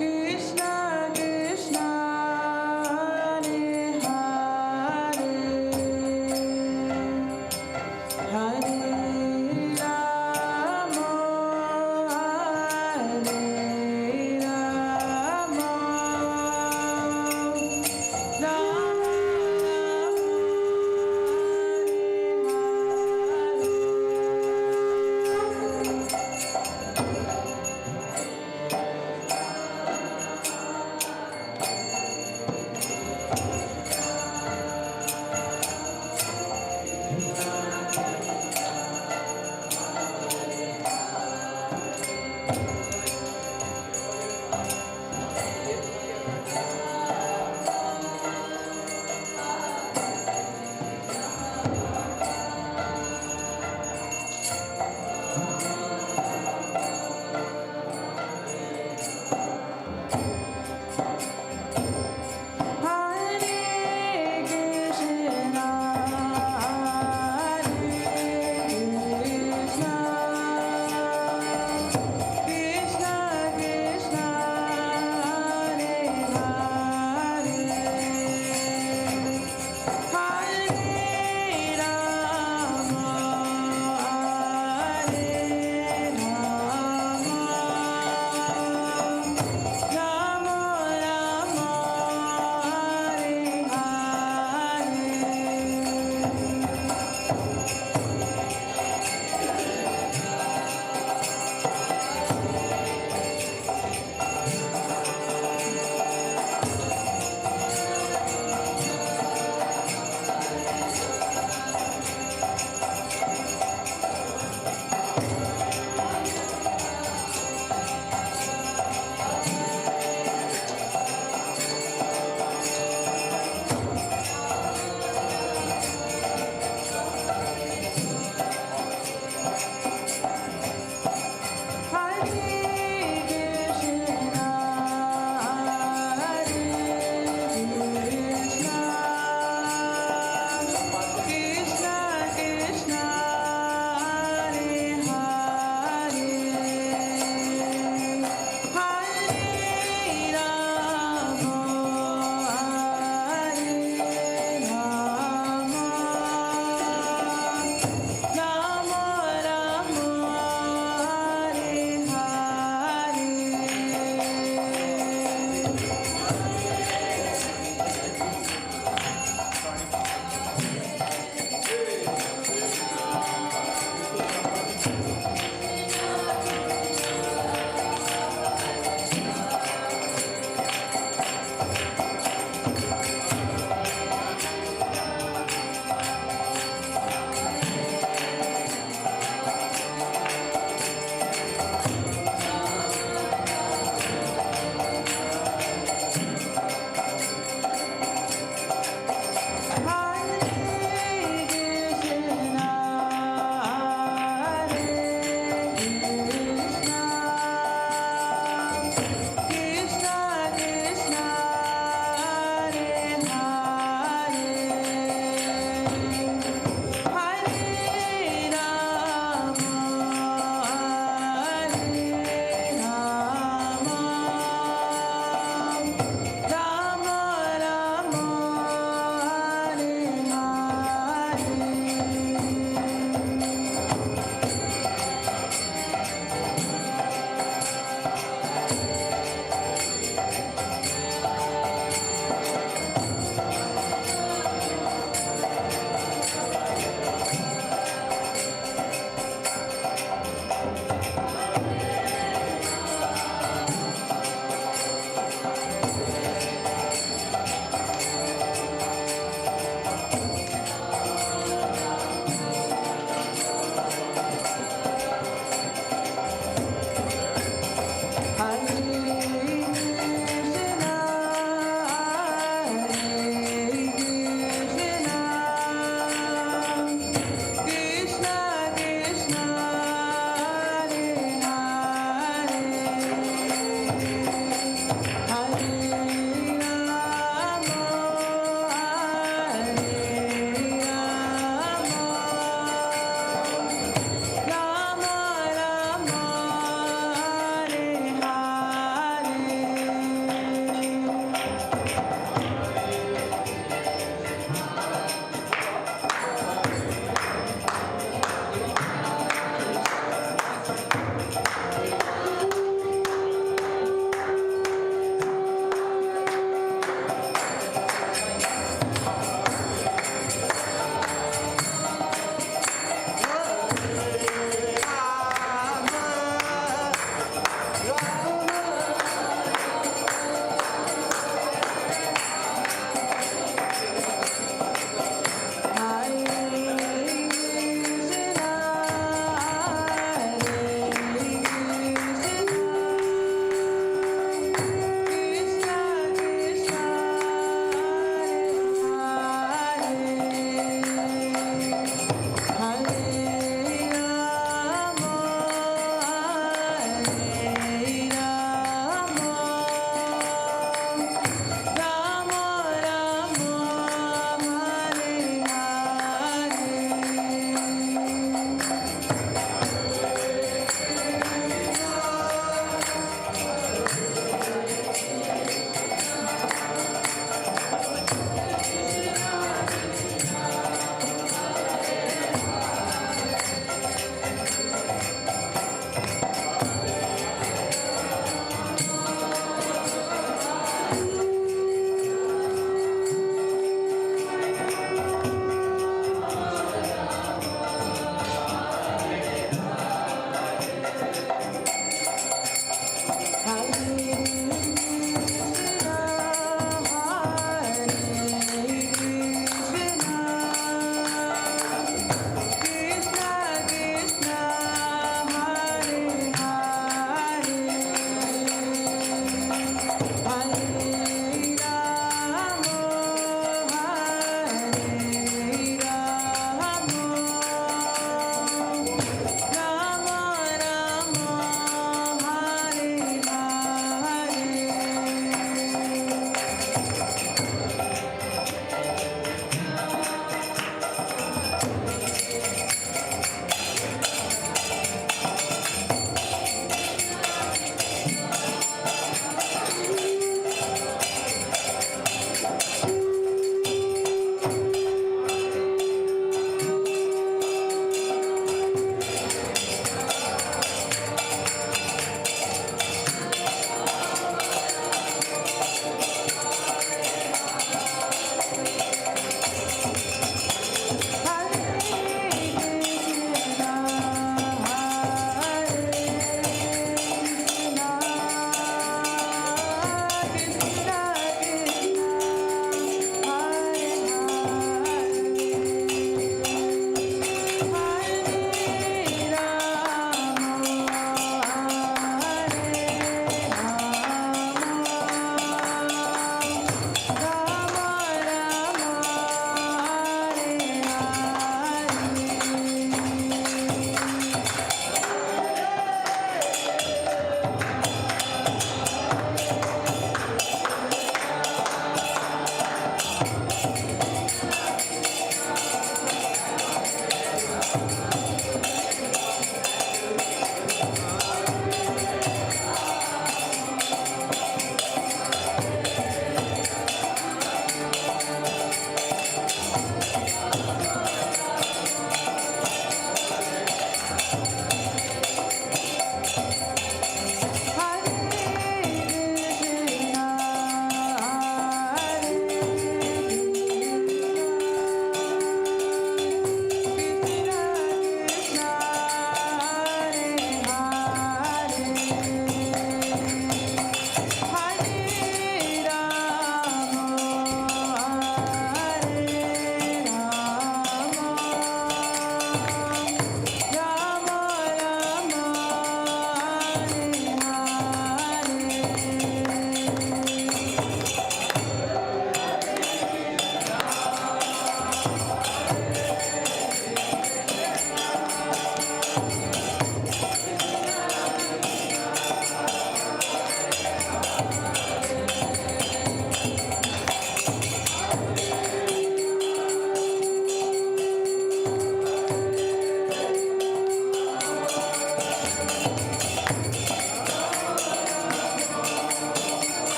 Krishna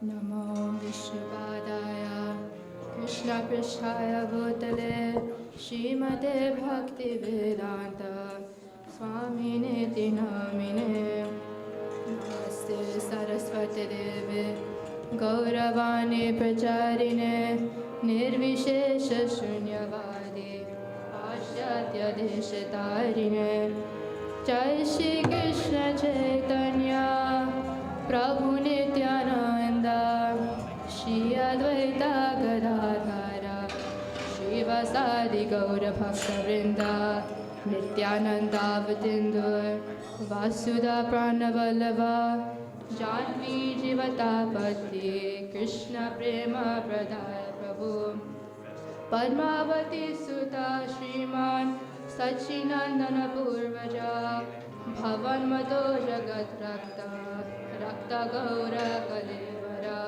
नमो विष्णुपादाय कृष्णपृष्ठाय भूतले श्रीमते भक्तिवेदान्त स्वामिनेति नामिने नमस्ते सरस्वती देवे गौरवाणी प्रचारिणे निर्विशेषशून्यवादी पाश्चात्यदेशतारिणे जय श्री कृष्ण चैतन्य प्रभु नित्यानंद श्री अद्वैता गदाधर श्रीवासादि गौरभक्तवृंद नित्यानंदावतिन्दुर वासुदा प्राणवल्लभा जानवी जीवतापति कृष्ण प्रेम प्रदाय प्रभु पद्मावती सुता श्रीमान सच्चिनंदन पूर्वजा भवन्मतो जगत रक्त गौर कलेवरा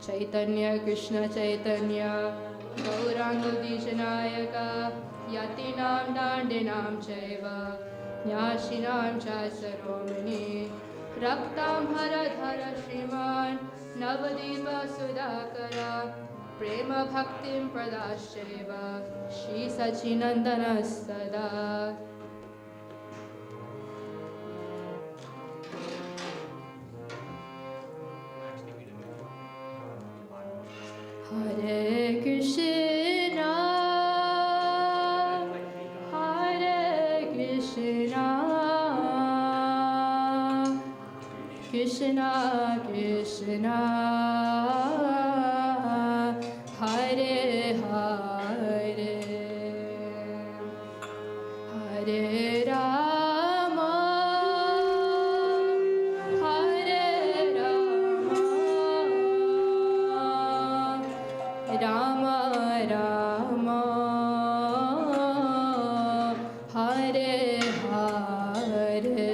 चैतन्य कृष्ण चैतन्य गौरांगदीशनायक यतीनां दाण्डिनां चैव न्यासिनां च सरोमिनि रक्तांबर धर श्रीमान नवदीप सुधाकर प्रेम भक्तिं प्रदाश्चैव श्री सच्चिनंदन सदा हरे Krishna Krishna Krishna Hare Hare Hare Ram Ram Ram Hare Hare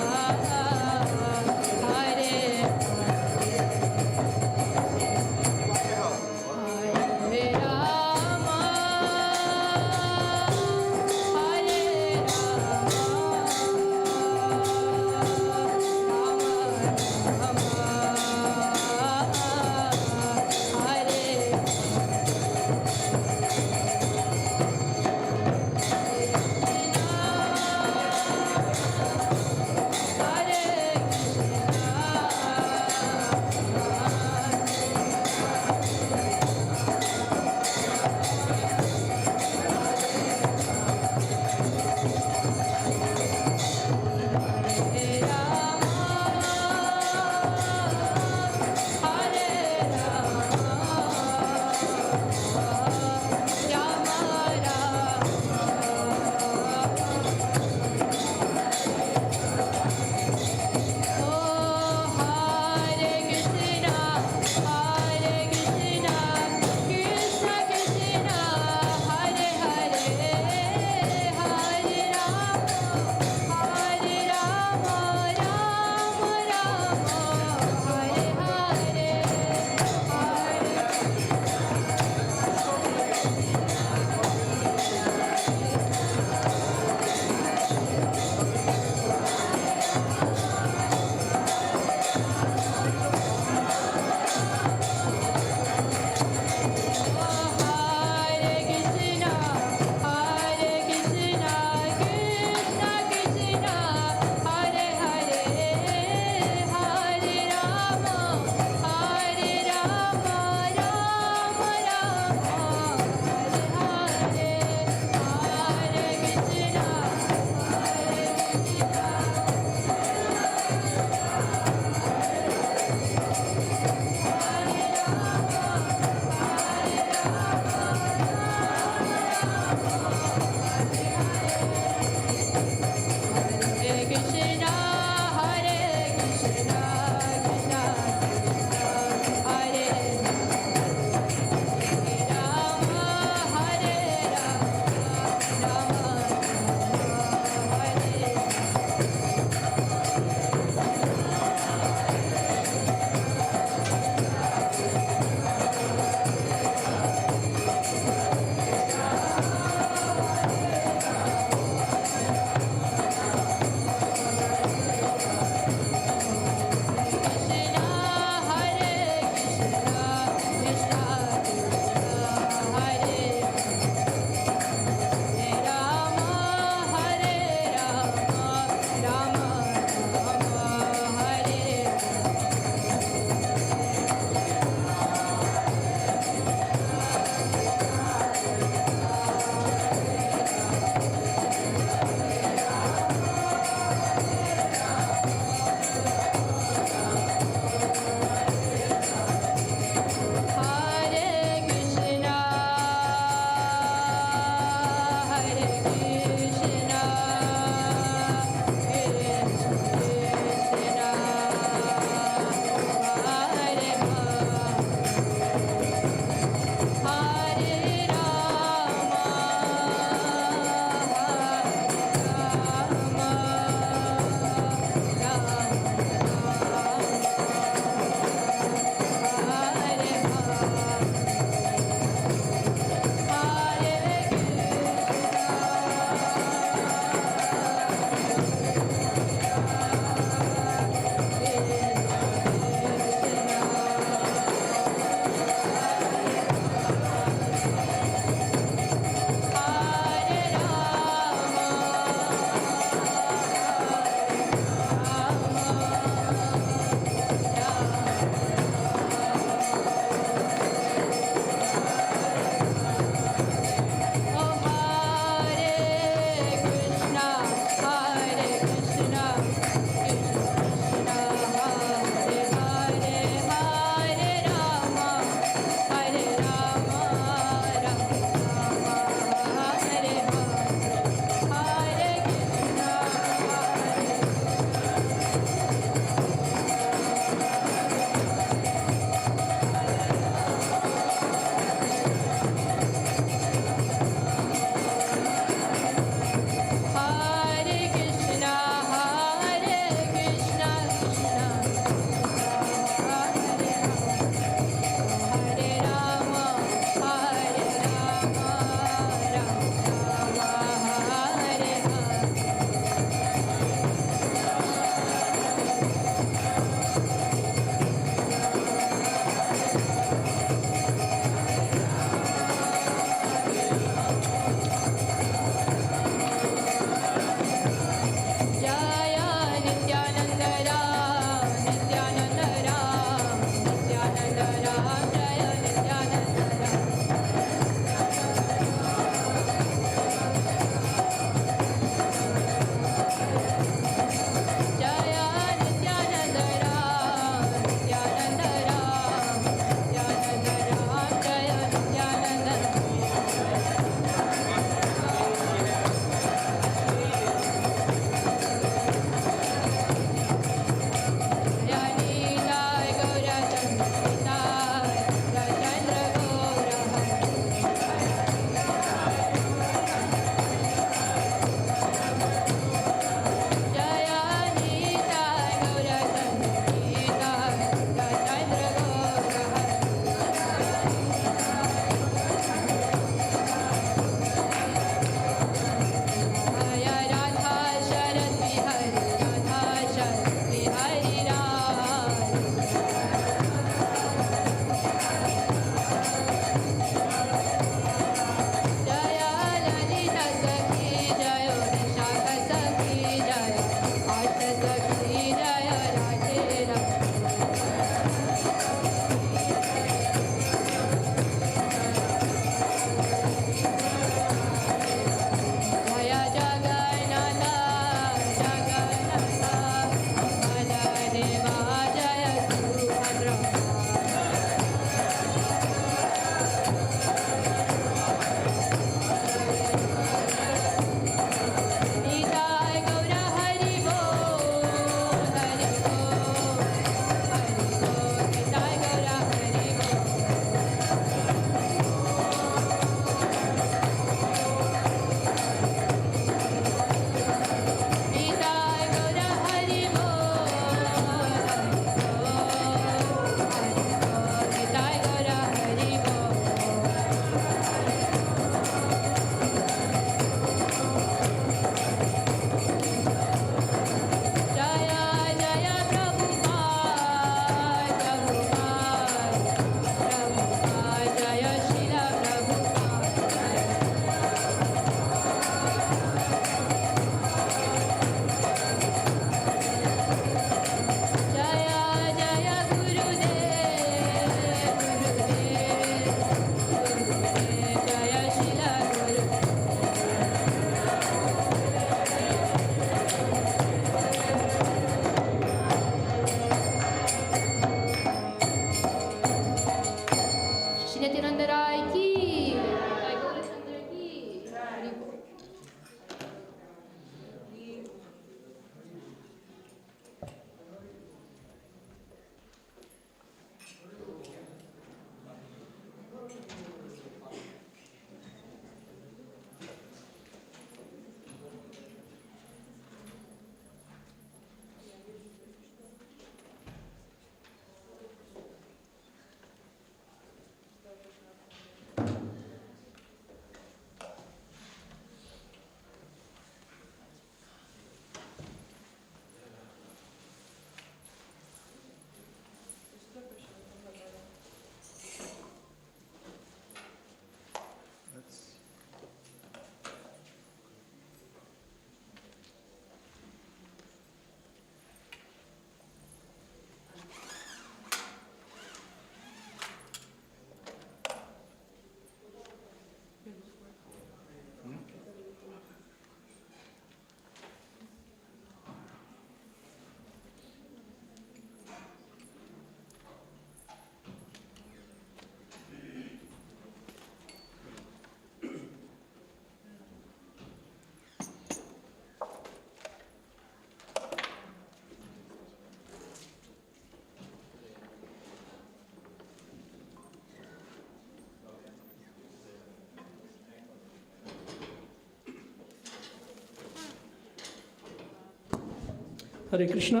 Hare Krishna.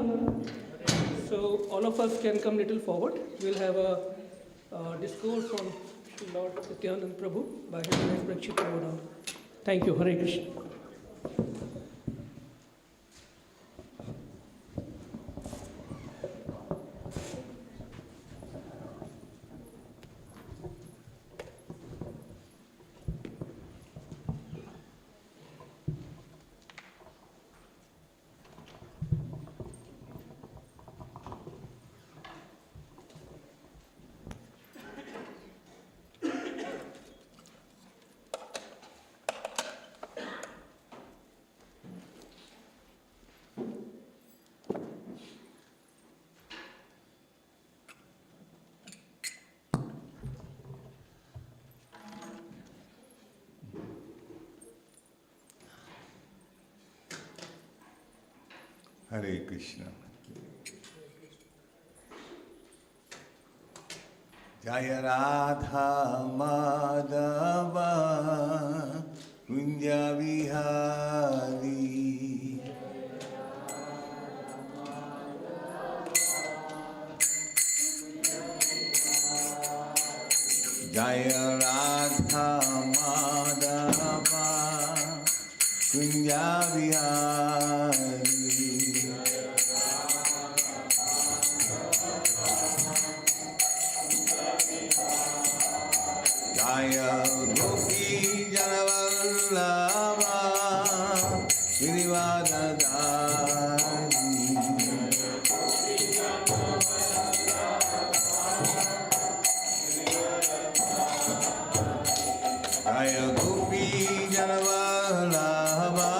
So all of us can come little forward. We'll have a discourse from Lord Nityananda Prabhu by His Holiness Prakshit Trayodashi. Thank you. Hare Krishna. Hare Krishna. Jaya Radha Madhava Kunja Vihari. Jaya Radha Madhava Kunja Vihari. Jaya Gopi Janavallabha Girivadadari. Jaya Gopi Janavallabha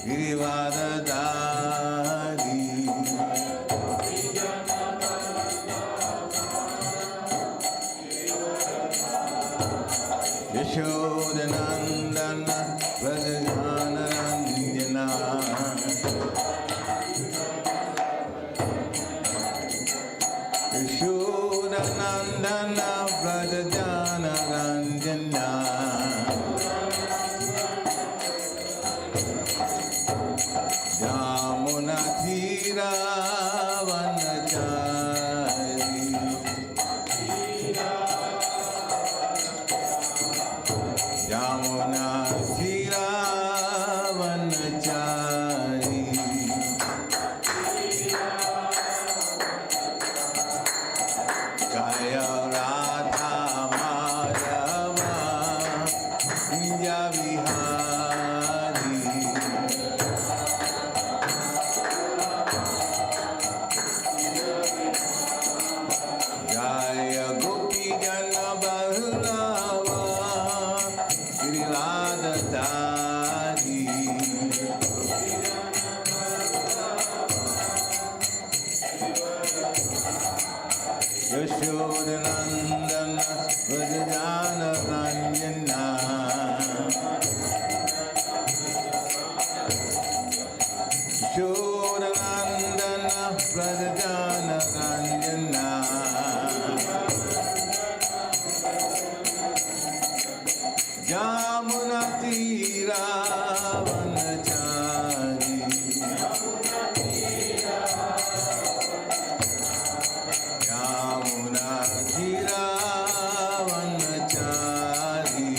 Girivadadari. Trayodanandana Prajanarandana. Trayodanandana Prajanarandana. Yamunathira Vanachari. Yamuna Thira Vanachari. Jaya Radha Madhava Kunja Vihari. Jaya Gopi Jana Vallabha Girivadadari. Yashodanandana Vrajanarandana. Yashodanandana Vrajanarandana. Yamunatira Vanachari. Yamunatira Vanachari.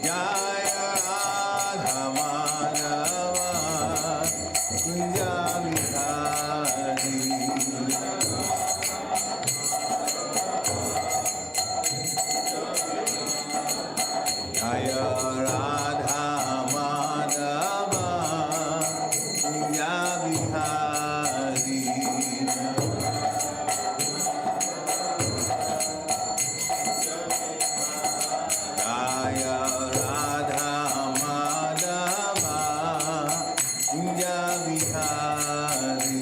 Jaya Radha Madhava Kunja Vihari. Jaya Radha Madhava Kunja Vihari. Jaya Radha Madhava Kunja Vihari.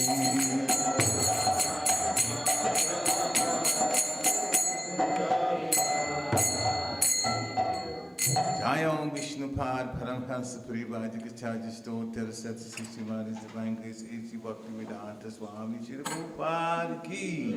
Jayam Vishnupad Paramhansa Parivajikacharya Stotra Satsasi Maharaj Divine Grace A.C. Bhaktivedanta Swami Shri Prabhupada Ki.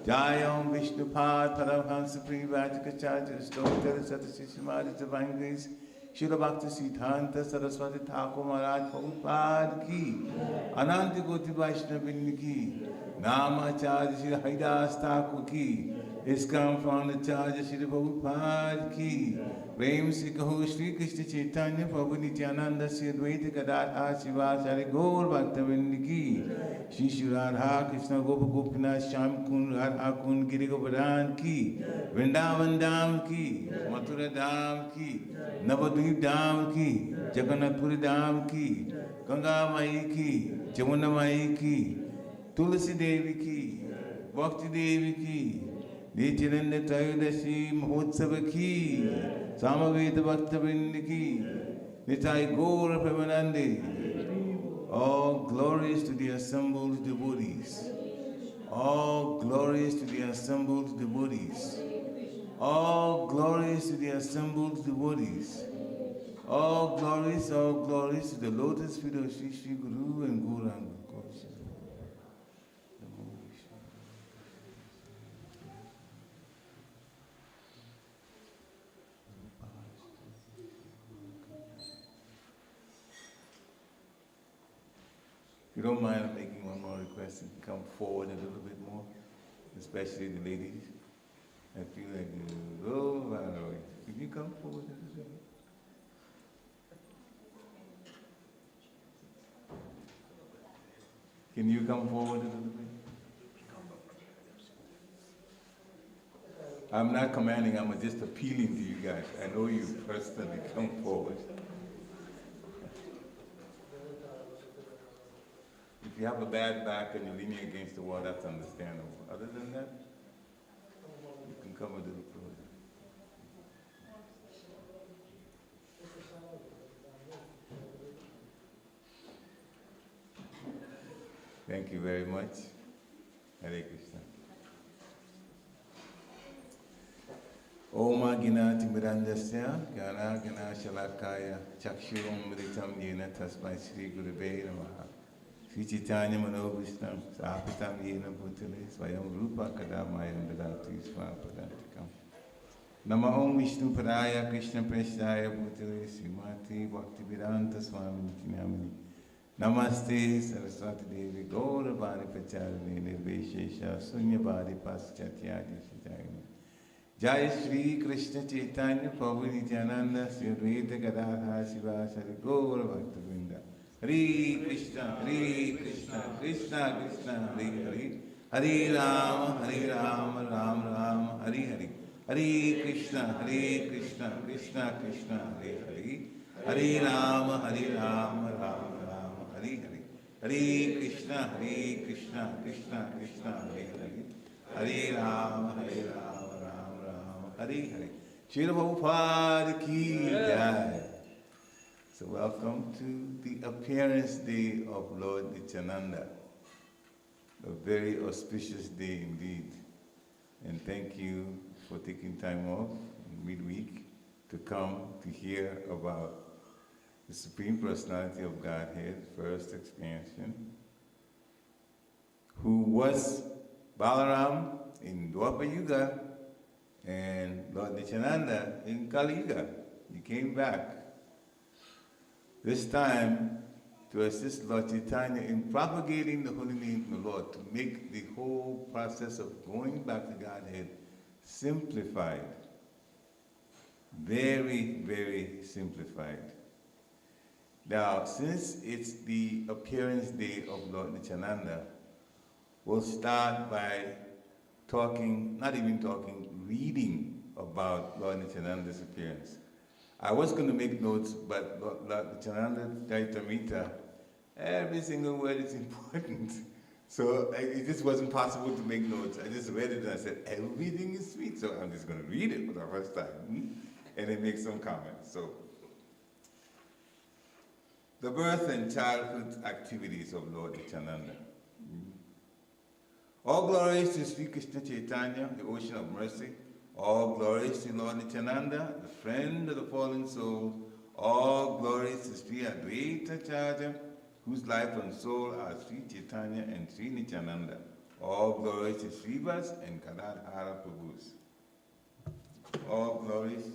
Jayam Vishnupad Paramhansa Parivajikacharya Stotra Satsasi Maharaj Divine Grace Shila Bhakti Siddhanta Saraswati Thakur Maharaj Prabhupada ki, Ananta Koti Vaishnavin ki, Namacharya Shri Haridas Thakur ki, ISKCON Founder Shri Prabhupada ki, Prem Se Kaho Shri Krishna Chaitanya Prabhu Nityananda Shri Advaita Gadadhar Srivasari Gaur Bhaktavind ki, Shri Shri Radha Krishna Gopa Gopinath Shyam Kund Radha Kund Giri Govardhan ki, Vrindavan Dham ki, Mathura Dham ki, Navadvip Dham ki, Jagannath Puri Dham ki, Ganga Mai ki, Jamuna Mai ki, Tulasi Devi ki, Bhakti Devi ki, Nityananda Trayodashi Mahotsava ki, Samaveta Bhaktavind ki, Nitai Gaur Premanande. All glories to the assembled devotees. All glories to the assembled devotees. All glories to the assembled devotees. All glories to the lotus feet of Sri Sri Guru and Gauranga. If you don't mind making one more request and come forward a little bit more, especially the ladies. I feel like you go far away. Could you come forward a little bit? Can you come forward a little bit? I'm not commanding, I'm just appealing to you guys. I know you personally. Come forward. If you have a bad back and you're leaning against the wall, that's understandable. Other than that, you can come a little closer. Thank you very much. Hare Krishna. Om Aginati Mirandasya, Gana Gana Shalakaya, Chakshuram Mritam Yena Tasmai Sri Gurube Namaha. Sri Chaitanya Manobhishtam, Sapitam Yena Bhutale, Swayam Rupa Kadamayam Dadati Swapadantikam. Nama Om Vishnu Padaya Krishna Prasthaya Bhutale, Srimati Bhaktivedanta Swami Nityanamani. Namaste Saraswati Devi Gaura Bani Pacharani Nirveshesha Sunya Badi Paschathyadi Shitayana. Jai Shri Krishna Chaitanya Prabhu Nityananda Sri Advaita Gadadhar Srivasari Gaura Bhaktavinda. Hare Krishna, Krishna Krishna, Hare Hare, Hare Rama, Rama Rama, Hare Hare. Hare Krishna, Krishna Krishna, Hare Hare, Hare Rama, Rama Rama, Hare Hare. Hare Krishna, Krishna Krishna, Hare Hare, Hare Rama, Rama Rama, Hare Hare. Srila Prabhupada ki jai. So welcome to the appearance day of Lord Nityananda, a very auspicious day indeed. And thank you for taking time off midweek to come to hear about the Supreme Personality of Godhead, first expansion, who was Balaram in Dwapara Yuga and Lord Nityananda in Kali Yuga. He came back. This time to assist Lord Chaitanya in propagating the holy name of the Lord, to make the whole process of going back to Godhead simplified. Very, very simplified. Now, since it's the appearance day of Lord Nityananda, we'll start by reading about Lord Nityananda's appearance. I was going to make notes, but Lord Nityananda Daitamita, every single word is important. So it just wasn't possible to make notes. I just read it and I said, everything is sweet, so I'm just going to read it for the first time and then make some comments. So, the birth and childhood activities of Lord Nityananda. All glories to Sri Krishna Chaitanya, the ocean of mercy. All glories to Lord Nityananda, the friend of the fallen soul. All glories to Sri Advaita Acharya, whose life and soul are Sri Chaitanya and Sri Nityananda. All glories to Srivas and Gadadhara Prabhus. All glories.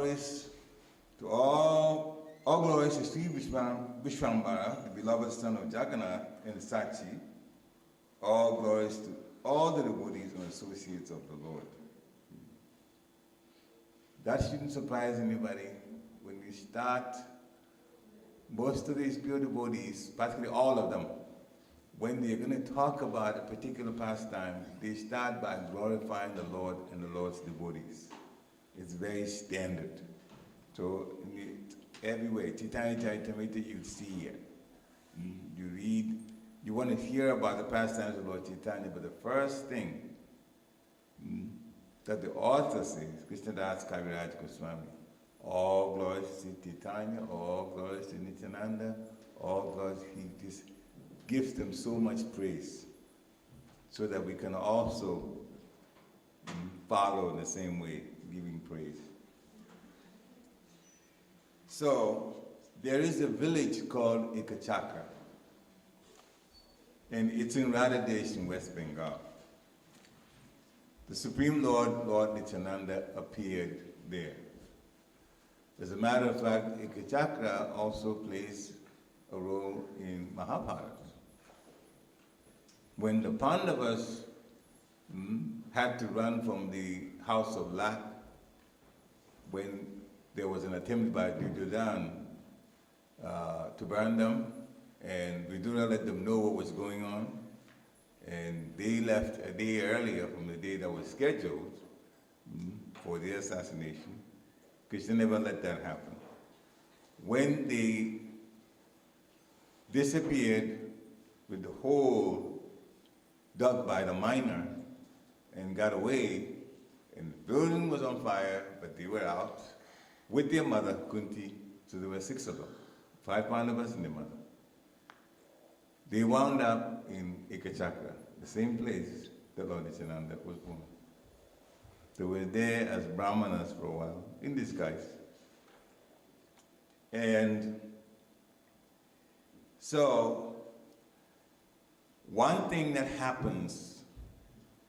glories to all glories to Sri Vishwambara, the beloved son of Jagannath and Sachi. All glories to all the devotees and associates of the Lord. That shouldn't surprise anybody. When you start, most of these pure devotees, practically all of them, when they're going to talk about a particular pastime, they start by glorifying the Lord and the Lord's devotees. It's very standard. So everywhere, Chaitanya Charitamrita, you see it. You read, you want to hear about the pastimes of Lord Chaitanya, but the first thing that the author says, Krishnadas Kaviraj Goswami, all glories to Chaitanya, all glories to Nityananda, all glories, he just gives them so much praise so that we can also follow in the same way, giving praise. So, there is a village called ISKCON, and it's in Radhadesh in West Bengal. The Supreme Lord, Lord Nityananda, appeared there. As a matter of fact, ISKCON also plays a role in Mahabharata. When the Pandavas had to run from the house of Lak, when there was an attempt by Duryodhana to burn them, and Vidura let them know what was going on, and they left a day earlier from the day that was scheduled for the assassination. Krishna never let that happen. When they disappeared with the hole dug by the miner and got away, and the building was on fire, but they were out with their mother, Kunti, so there were 6 of them, 5 Pandavas and their mother. They wound up in ISKCON, the same place that Lord Nityananda was born. They were there as brahmanas for a while, in disguise. And so, one thing that happens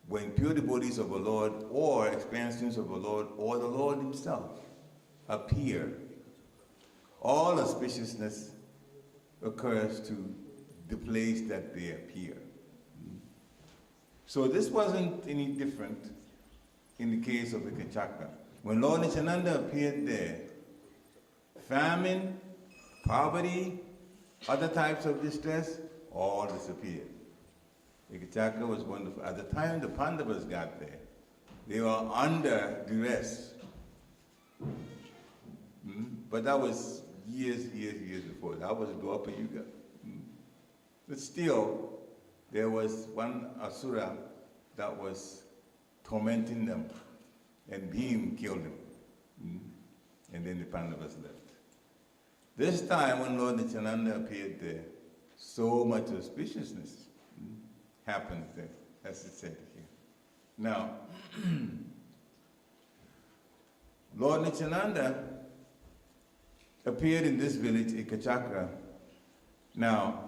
when pure devotees of the Lord or expansions of the Lord or the Lord himself appear, all auspiciousness occurs to the place that they appear. So this wasn't any different in the case of the ISKCON. When Lord Nityananda appeared there, famine, poverty, other types of distress, all disappeared. ISKCON was wonderful. At the time the Pandavas got there, they were under duress. But that was years before. That was Dwapara Yuga. But still, there was one Asura that was tormenting them, and Bhim killed him. And then the Pandavas left. This time when Lord Nityananda appeared there, so much auspiciousness happened there, as it said here. Now, Lord Nityananda appeared in this village, ISKCON. Now,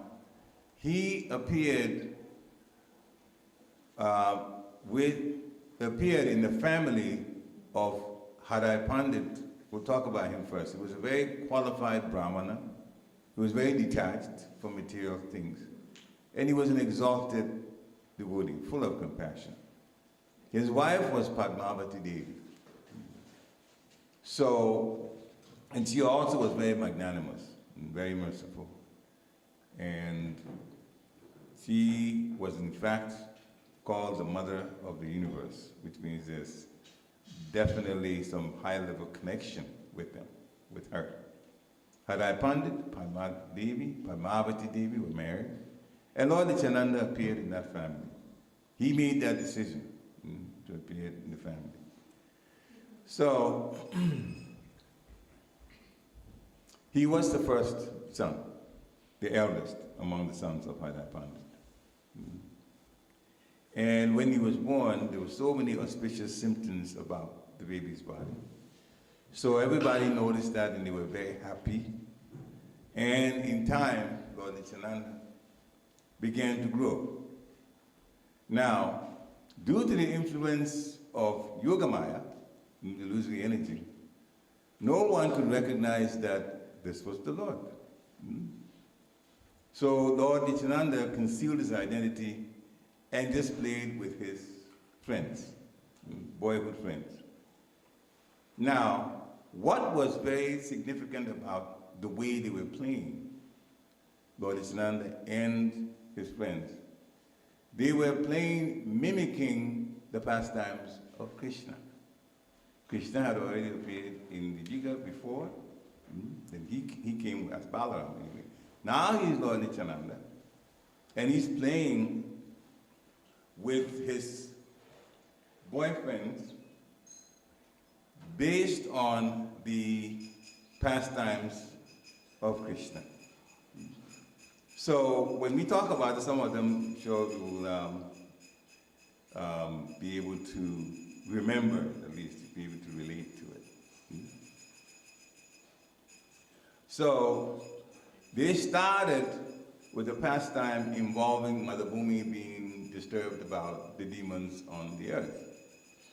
he appeared appeared in the family of Harai Pandit. We'll talk about him first. He was a very qualified Brahmana. He was very detached from material things. And he was an exalted devotee, full of compassion. His wife was Padmavati Devi. So, and she also was very magnanimous and very merciful. And she was in fact called the mother of the universe, which means there's definitely some high-level connection with her. Harai Pandit, Padmavati Devi were married, and Lord Nityananda appeared in that family. He made that decision to appear in the family. So, he was the first son, the eldest among the sons of Harai Pandit. And when he was born, there were so many auspicious symptoms about the baby's body. So everybody noticed that and they were very happy. And in time, Lord Nityananda began to grow. Now, due to the influence of Yogamaya, the illusory energy, no one could recognize that this was the Lord. So Lord Nityananda concealed his identity and just played with his friends, boyhood friends. Now, what was very significant about the way they were playing, Lord Nityananda and his friends, they were playing, mimicking the pastimes of Krishna. Krishna had already appeared in the Jiga before, then he came as Balaram. Now he's Lord Nityananda, and he's playing with his boyfriends based on the pastimes of Krishna. So when we talk about it, some of them sure will be able to remember, at least be able to relate to it. So they started with a pastime involving Mother Bhumi being disturbed about the demons on the earth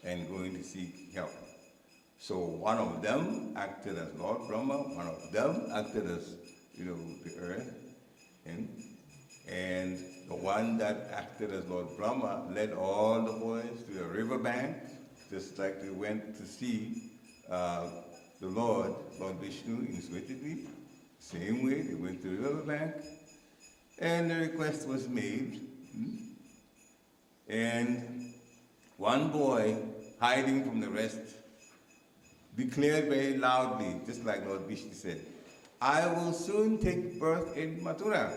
and going to seek help. So one of them acted as Lord Brahma, one of them acted as, the earth, and the one that acted as Lord Brahma led all the boys to the riverbank, just like they went to see the Lord Vishnu in Svetadweep. Same way, they went to the riverbank, and the request was made. And one boy, hiding from the rest, declared very loudly, just like Lord Vishnu said, "I will soon take birth in Mathura,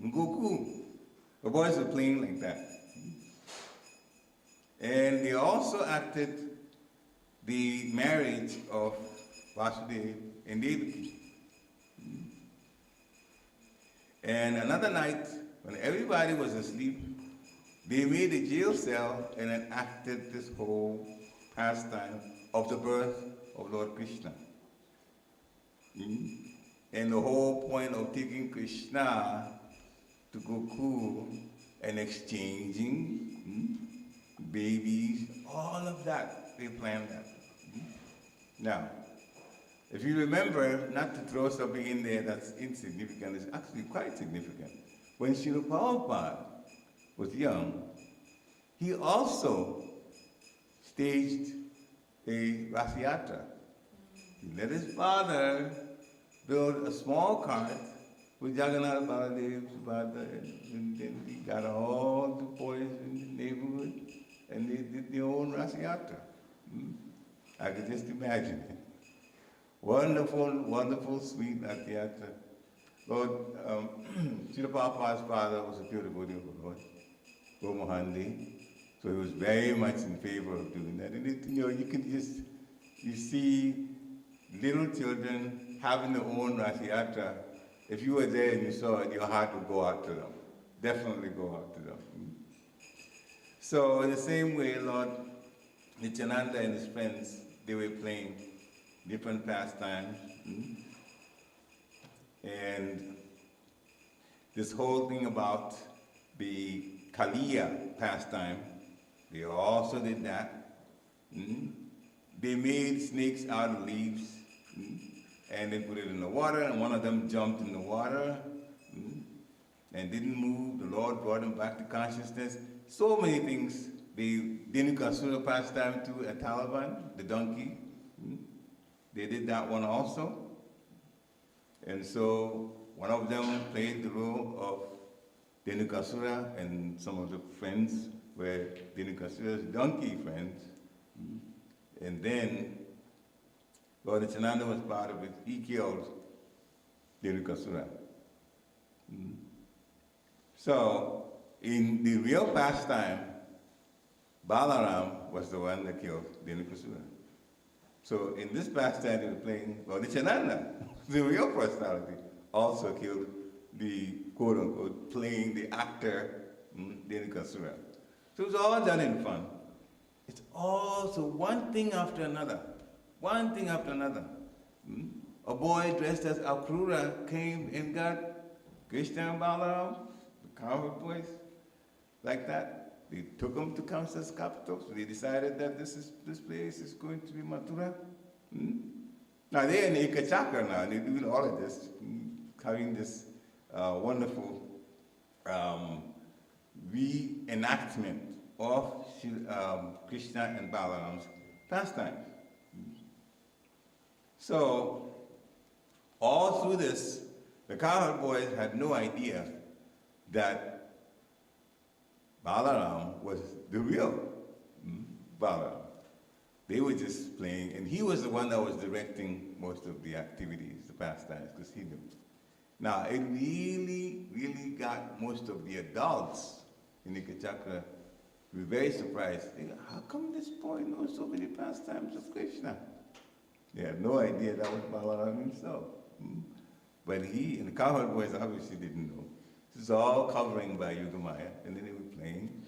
in Goku." The boys were playing like that. And they also acted the marriage of Vasudeva and Devaki. And another night, when everybody was asleep, they made a jail cell and enacted this whole pastime of the birth of Lord Krishna. And the whole point of taking Krishna to Goku and exchanging babies, all of that, they planned that. Now, if you remember, not to throw something in there that's insignificant, it's actually quite significant. When Srila Prabhupada was young, he also staged a Rasayatra. He let his father build a small cart with Jagannath, Baladev, Subhadra, and then he got all the boys in the neighborhood, and they did their own Rasayatra. I could just imagine it. Wonderful, wonderful, sweet Nityananda. Lord, Srila Prabhupada's father was a pure devotee of the Lord, Gomahandi. So he was very much in favor of doing that. And you see little children having their own Rasayatra. If you were there and you saw it, your heart would go out to them. Definitely go out to them. So in the same way, Lord Nityananda and his friends, they were playing different pastimes. And this whole thing about the Kaliya pastime, they also did that. They made snakes out of leaves, and they put it in the water, and one of them jumped in the water and didn't move. The Lord brought him back to consciousness. So many things. The Dhenukasura pastime too at Taliban, the donkey. They did that one also. And so one of them played the role of Dhenukasura, and some of the friends were Dhenukasura's donkey friends. And then Lord Nityananda was part of it. He killed Dhenukasura. So in the real pastime, Balaram was the one that killed Dhenukasura. So in this pastime, they were playing Lord Nityananda, the real personality, also killed the quote-unquote playing the actor Dhenukasura. So it was all done in fun. It's all so one thing after another, one thing after another. A boy dressed as Akrura came and got Krishna and Balaram, the cowherd boys, like that. They took him to Kamsa's capital, so they decided that this place is going to be Mathura. Now they're in ISKCON now, and they're doing all of this, having this wonderful reenactment of Krishna and Balaram's pastime. So, all through this, the cowherd boys had no idea that Balaram was the real Balaram. They were just playing, and he was the one that was directing most of the activities, the pastimes, because he knew. Now, it really, really got most of the adults in the ISKCON to be very surprised. They go, how come this boy knows so many pastimes of Krishna? They had no idea that was Balaram himself. But he and the cowherd boys obviously didn't know. This is all covering by Yogamaya, and then they were playing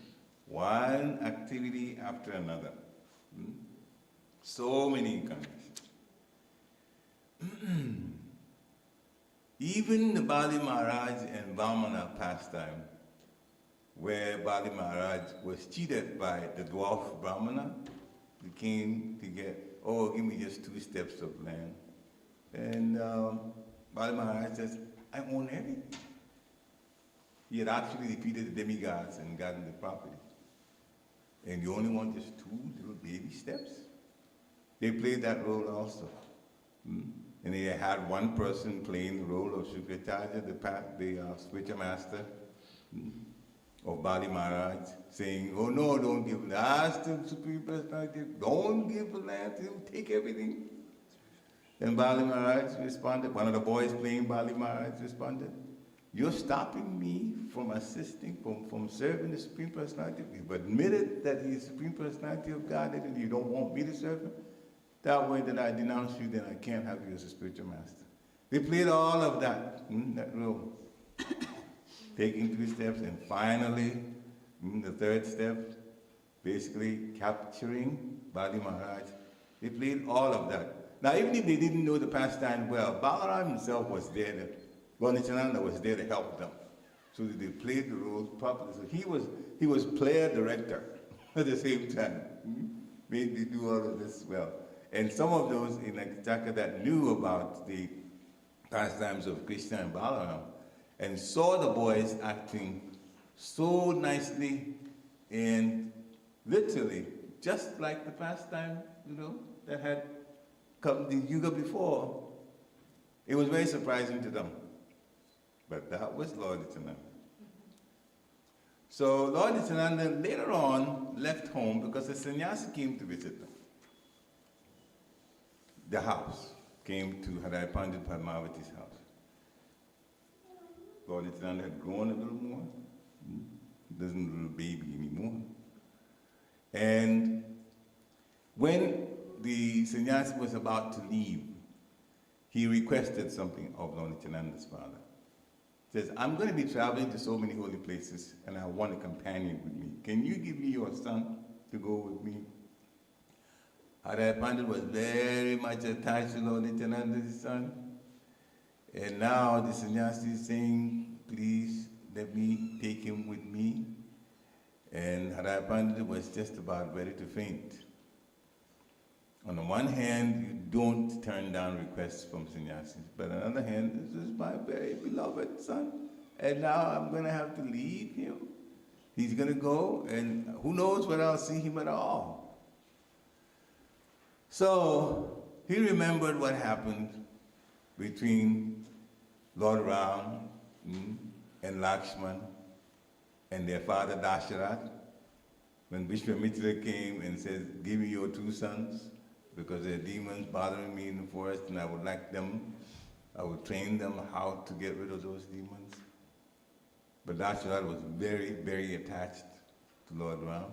one activity after another. So many incarnations. Even the Bali Maharaj and Vamana pastime, where Bali Maharaj was cheated by the dwarf Brahmana, he came to get, oh, give me just 2 steps of land. And Bali Maharaj says, I own everything. He had actually defeated the demigods and gotten the property. And you only want just 2 little baby steps? They played that role also. And they had one person playing the role of Shukracharya, the spiritual master of Bali Maharaj, saying, oh no, don't give land. Ask the Supreme Personality, don't give the land to him, take everything. Then Bali Maharaj responded, one of the boys playing Bali Maharaj responded, you're stopping me from assisting, from serving the Supreme Personality. You've admitted that he's the Supreme Personality of God and you don't want me to serve him. That way that I denounce you, then I can't have you as a spiritual master. They played all of that, that role. Taking 2 steps, and finally, the 3rd step, basically capturing Bali Maharaj. They played all of that. Now, even if they didn't know the pastime well, Balaram himself was there, Lord Nityananda was there to help them. So they played the roles properly. So he was player director at the same time. Made me do all of this well. And some of those in ISKCON that knew about the pastimes of Krishna and Balaram and saw the boys acting so nicely and literally just like the pastime, that had come the yuga before, it was very surprising to them. But that was Lord Nityananda. So Lord Nityananda later on left home because a sannyasi came to visit them. The house came to Hadai Pandit Padmavati's house. Lord Nityananda had grown a little more. He doesn't a little baby anymore. And when the sannyasi was about to leave, he requested something of Lord Nityananda's father. He says, I'm going to be traveling to so many holy places and I want a companion with me. Can you give me your son to go with me? Hadai Pandit was very much attached to Lord Nityananda's son. And now the sannyasi is saying, please let me take him with me. And Hadai Pandit was just about ready to faint. On the one hand, you don't turn down requests from sannyasis, but on the other hand, this is my very beloved son, and now I'm going to have to leave him. He's going to go, and who knows whether I'll see him at all. So he remembered what happened between Lord Ram and Lakshman and their father Dasharat, when Vishwamitra came and said, give me your 2 sons, because there are demons bothering me in the forest, and I would train them how to get rid of those demons. But Dasharat was very, very attached to Lord Ram,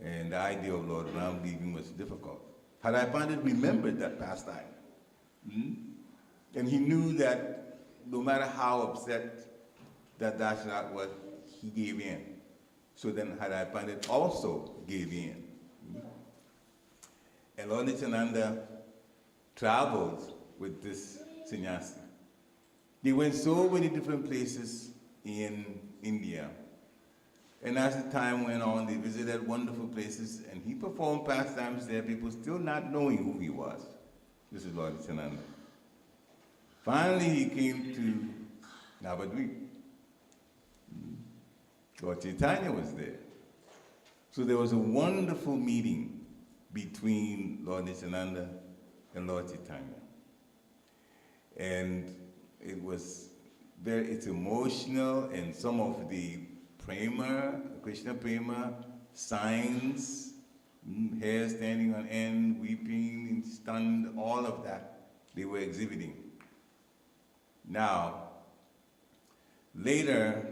and the idea of Lord Ram leaving was difficult. Hadai Pandit remembered that pastime. And he knew that no matter how upset that Dasharat was, he gave in. So then Hadai Pandit also gave in. And Lord Nityananda traveled with this sannyasi. They went so many different places in India. And as the time went on, they visited wonderful places, and he performed pastimes there, people still not knowing who he was. This is Lord Nityananda. Finally, he came to Navadvip. Lord Chaitanya was there. So there was a wonderful meeting between Lord Nityananda and Lord Chaitanya. And it's emotional, and some of the prema, Krishna prema, signs, hair standing on end, weeping, stunned, all of that, they were exhibiting. Now, later,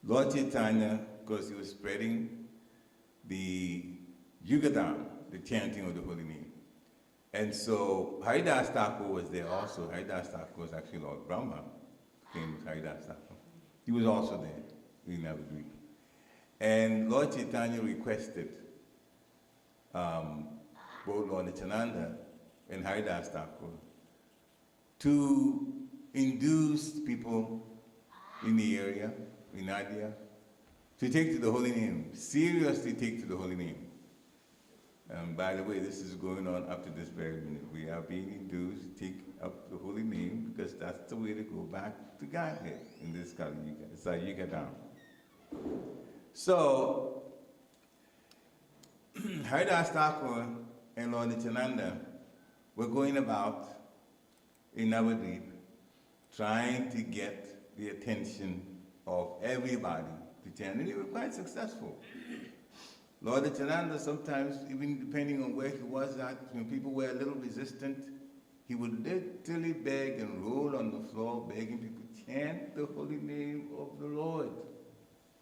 Lord Chaitanya, because he was spreading the Yugadam, the chanting of the holy name. And so Haridas Thakur was there also. Haridas Thakur was actually Lord Brahma, came with Haridas Thakur. He was also there in Navadvip. And Lord Chaitanya requested both Lord Nityananda and Haridas Thakur to induce people in the area, in India, to take to the holy name, seriously take to the holy name. By the way, this is going on up to this very minute. We are being induced to take up the holy name because that's the way to go back to Godhead in this Kali Yuga. It's like Yugadam. So, Haridas Thakur and Lord Nityananda were going about in Navadvip trying to get the attention of everybody to chant, and they were quite successful. Lord Nityananda sometimes, even depending on where he was at, when people were a little resistant, he would literally beg and roll on the floor, begging people, chant the holy name of the Lord.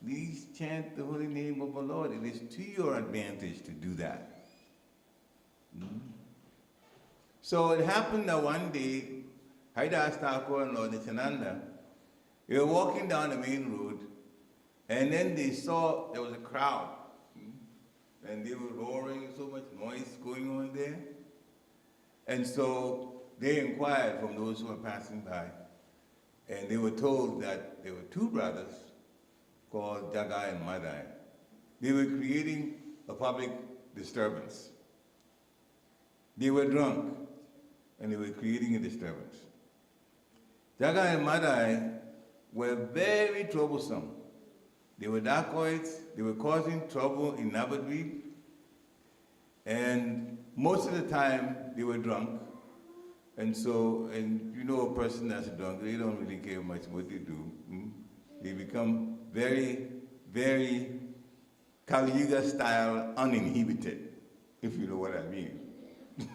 Please chant the holy name of the Lord. It is to your advantage to do that. So it happened that one day, Haridas Thakur and Lord Nityananda, they were walking down the main road, and then they saw there was a crowd. And they were roaring, so much noise going on there. And so they inquired from those who were passing by, and they were told that there were two brothers called Jagai and Madai. They were creating a public disturbance. They were drunk, and they were creating a disturbance. Jagai and Madai were very troublesome. They were dacoits, they were causing trouble in Navadvip, and most of the time they were drunk. And so, and you know a person that's drunk, they don't really care much what they do. They become very, very Kali Yuga style uninhibited, if you know what I mean.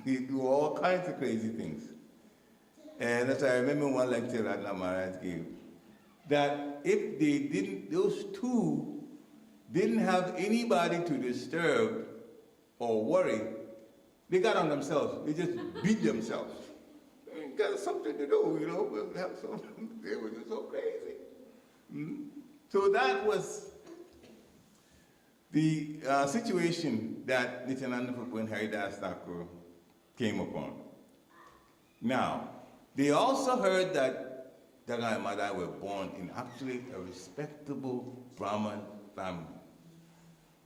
They do all kinds of crazy things. And as I remember one lecture that Maharaj gave, that if they didn't, those two didn't have anybody to disturb or worry, they got on themselves. They just beat themselves. They got something to do, you know. They were just so crazy. So that was the situation that Nityananda Prabhu and Haridas Thakur came upon. Now, they also heard that Jagai and Madai were born in actually a respectable Brahmin family.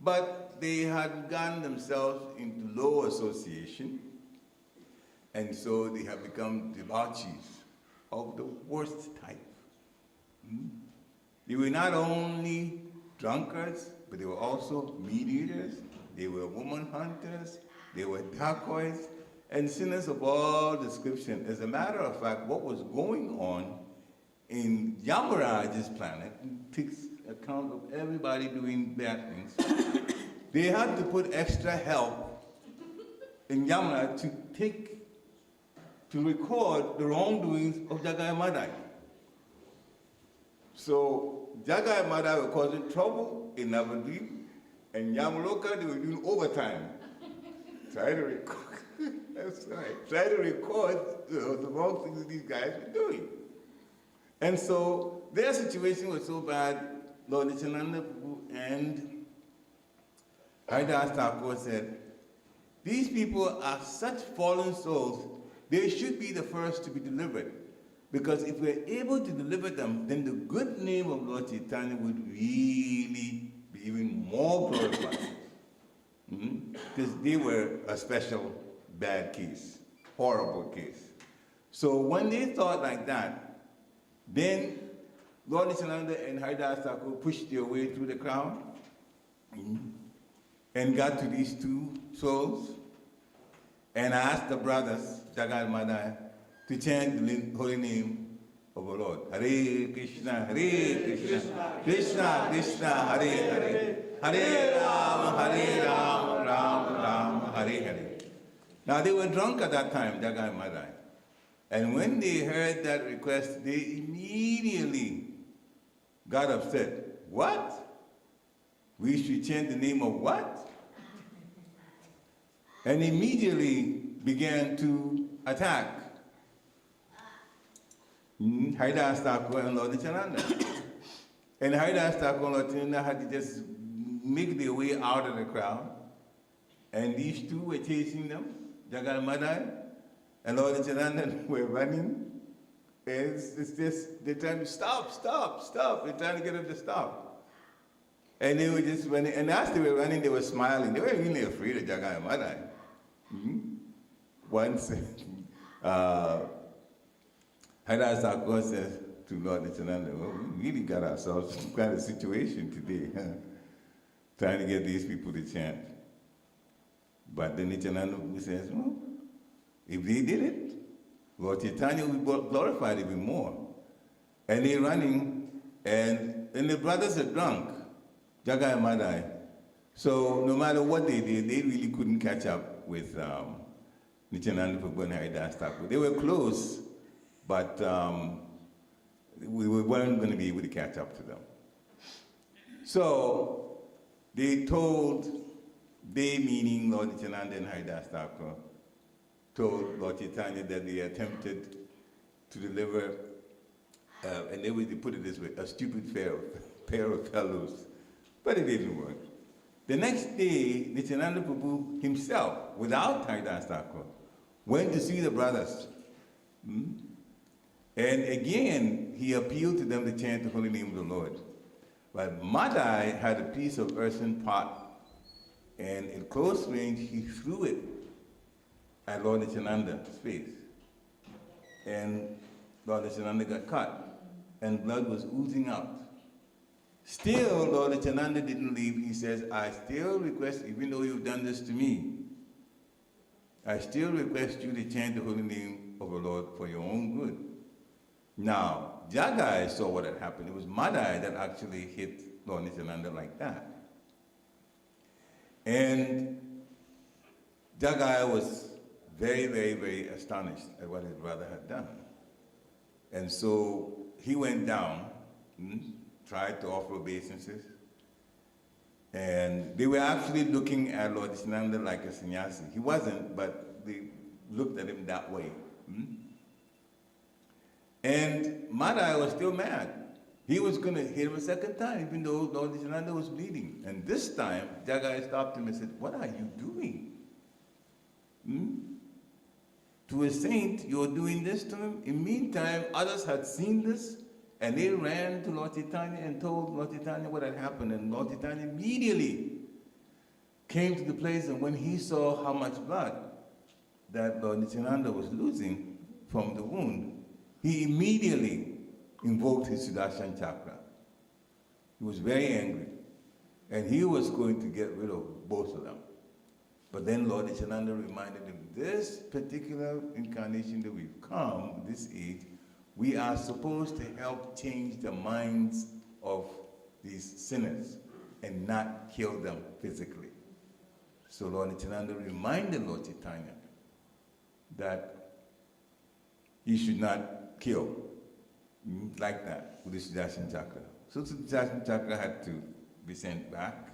But they had gotten themselves into low association, and so they have become debauchees of the worst type. They were not only drunkards, but they were also meat eaters, they were woman hunters, they were dacoits, and sinners of all description. As a matter of fact, what was going on in Yamaraj's planet, takes account of everybody doing bad things, they had to put extra help in Yamara to record the wrongdoings of Jagai and Madai. So Jagai and Madai were causing trouble in Navadvip, and Yamaloka, they were doing overtime. Try to record, that's right, try to record the wrong things that these guys were doing. And so their situation was so bad, Lord Nityananda and Haridas Thakur said, these people are such fallen souls, they should be the first to be delivered. Because if we're able to deliver them, then the good name of Lord Chaitanya would really be even more glorified. Because they were a special bad case horrible case. So when they thought like that, then Lord Nityananda and Haridas Thakur pushed their way through the crowd and got to these two souls and asked the brothers, Jagat Madai, to chant the holy name of the Lord. Hare Krishna, Krishna Krishna, Hare Hare, Hare Rama, Rama Rama, Hare Hare. Now they were drunk at that time, Jagat Madai. And when they heard that request, they immediately got upset. What? We should chant the name of what? And immediately began to attack Haridas Thakur and Lord Nityananda. And Haridas Thakur and Lord Nityananda had to just make their way out of the crowd. And these two were chasing them, Jagat Madai and Lord Nityananda were running. And it's just, they're trying to stop. They're trying to get them to stop. And they were just running. And as they were running, they were smiling. They weren't really afraid of Jagat Madai. Once, Haridas Thakur says to Lord Nityananda, well, we really got ourselves in quite a situation today, trying to get these people to chant. But then Nityananda says, well, if they did it, Lord Chaitanya will be glorified even more. And they're running, and the brothers are drunk, Jagat and Madai. So no matter what they did, they really couldn't catch up with Nityananda Prabhu and Haridas Thakur. They were close, but we weren't going to be able to catch up to them. So they meaning Lord Nityananda and Haridas Thakur, told Lord Chaitanya that they attempted to deliver, and they put it this way, a stupid pair of fellows. But it didn't work. The next day, Nityananda Prabhu himself, without Haridas Thakur, went to see the brothers. And again, he appealed to them to chant the holy name of the Lord. But Madai had a piece of earthen pot, and at close range, he threw it at Lord Nityananda's face. And Lord Nityananda got cut, and blood was oozing out. Still, Lord Nityananda didn't leave. He says, I still request, even though you've done this to me, I still request you to chant the holy name of the Lord for your own good. Now, Jagai saw what had happened. It was Madai that actually hit Lord Nityananda like that. And Jagai was very, very, very astonished at what his brother had done. And so he went down, tried to offer obeisances, and they were actually looking at Lord Nityananda like a sannyasi. He wasn't, but they looked at him that way. And Madai was still mad. He was going to hit him a second time, even though Lord Nityananda was bleeding. And this time, Jagai stopped him and said, what are you doing? To a saint, you're doing this to him? In the meantime, others had seen this, and they ran to Lord Chaitanya and told Lord Chaitanya what had happened. And Lord Chaitanya immediately came to the place, and when he saw how much blood that Lord Nityananda was losing from the wound, he immediately invoked his Sudarshan chakra. He was very angry, and he was going to get rid of both of them. But then Lord Nityananda reminded him, this particular incarnation that we've come, this age, we are supposed to help change the minds of these sinners and not kill them physically. So Lord Nityananda reminded Lord Chaitanya that he should not kill like that with the Sudarshan chakra. So the Sudarshan chakra had to be sent back.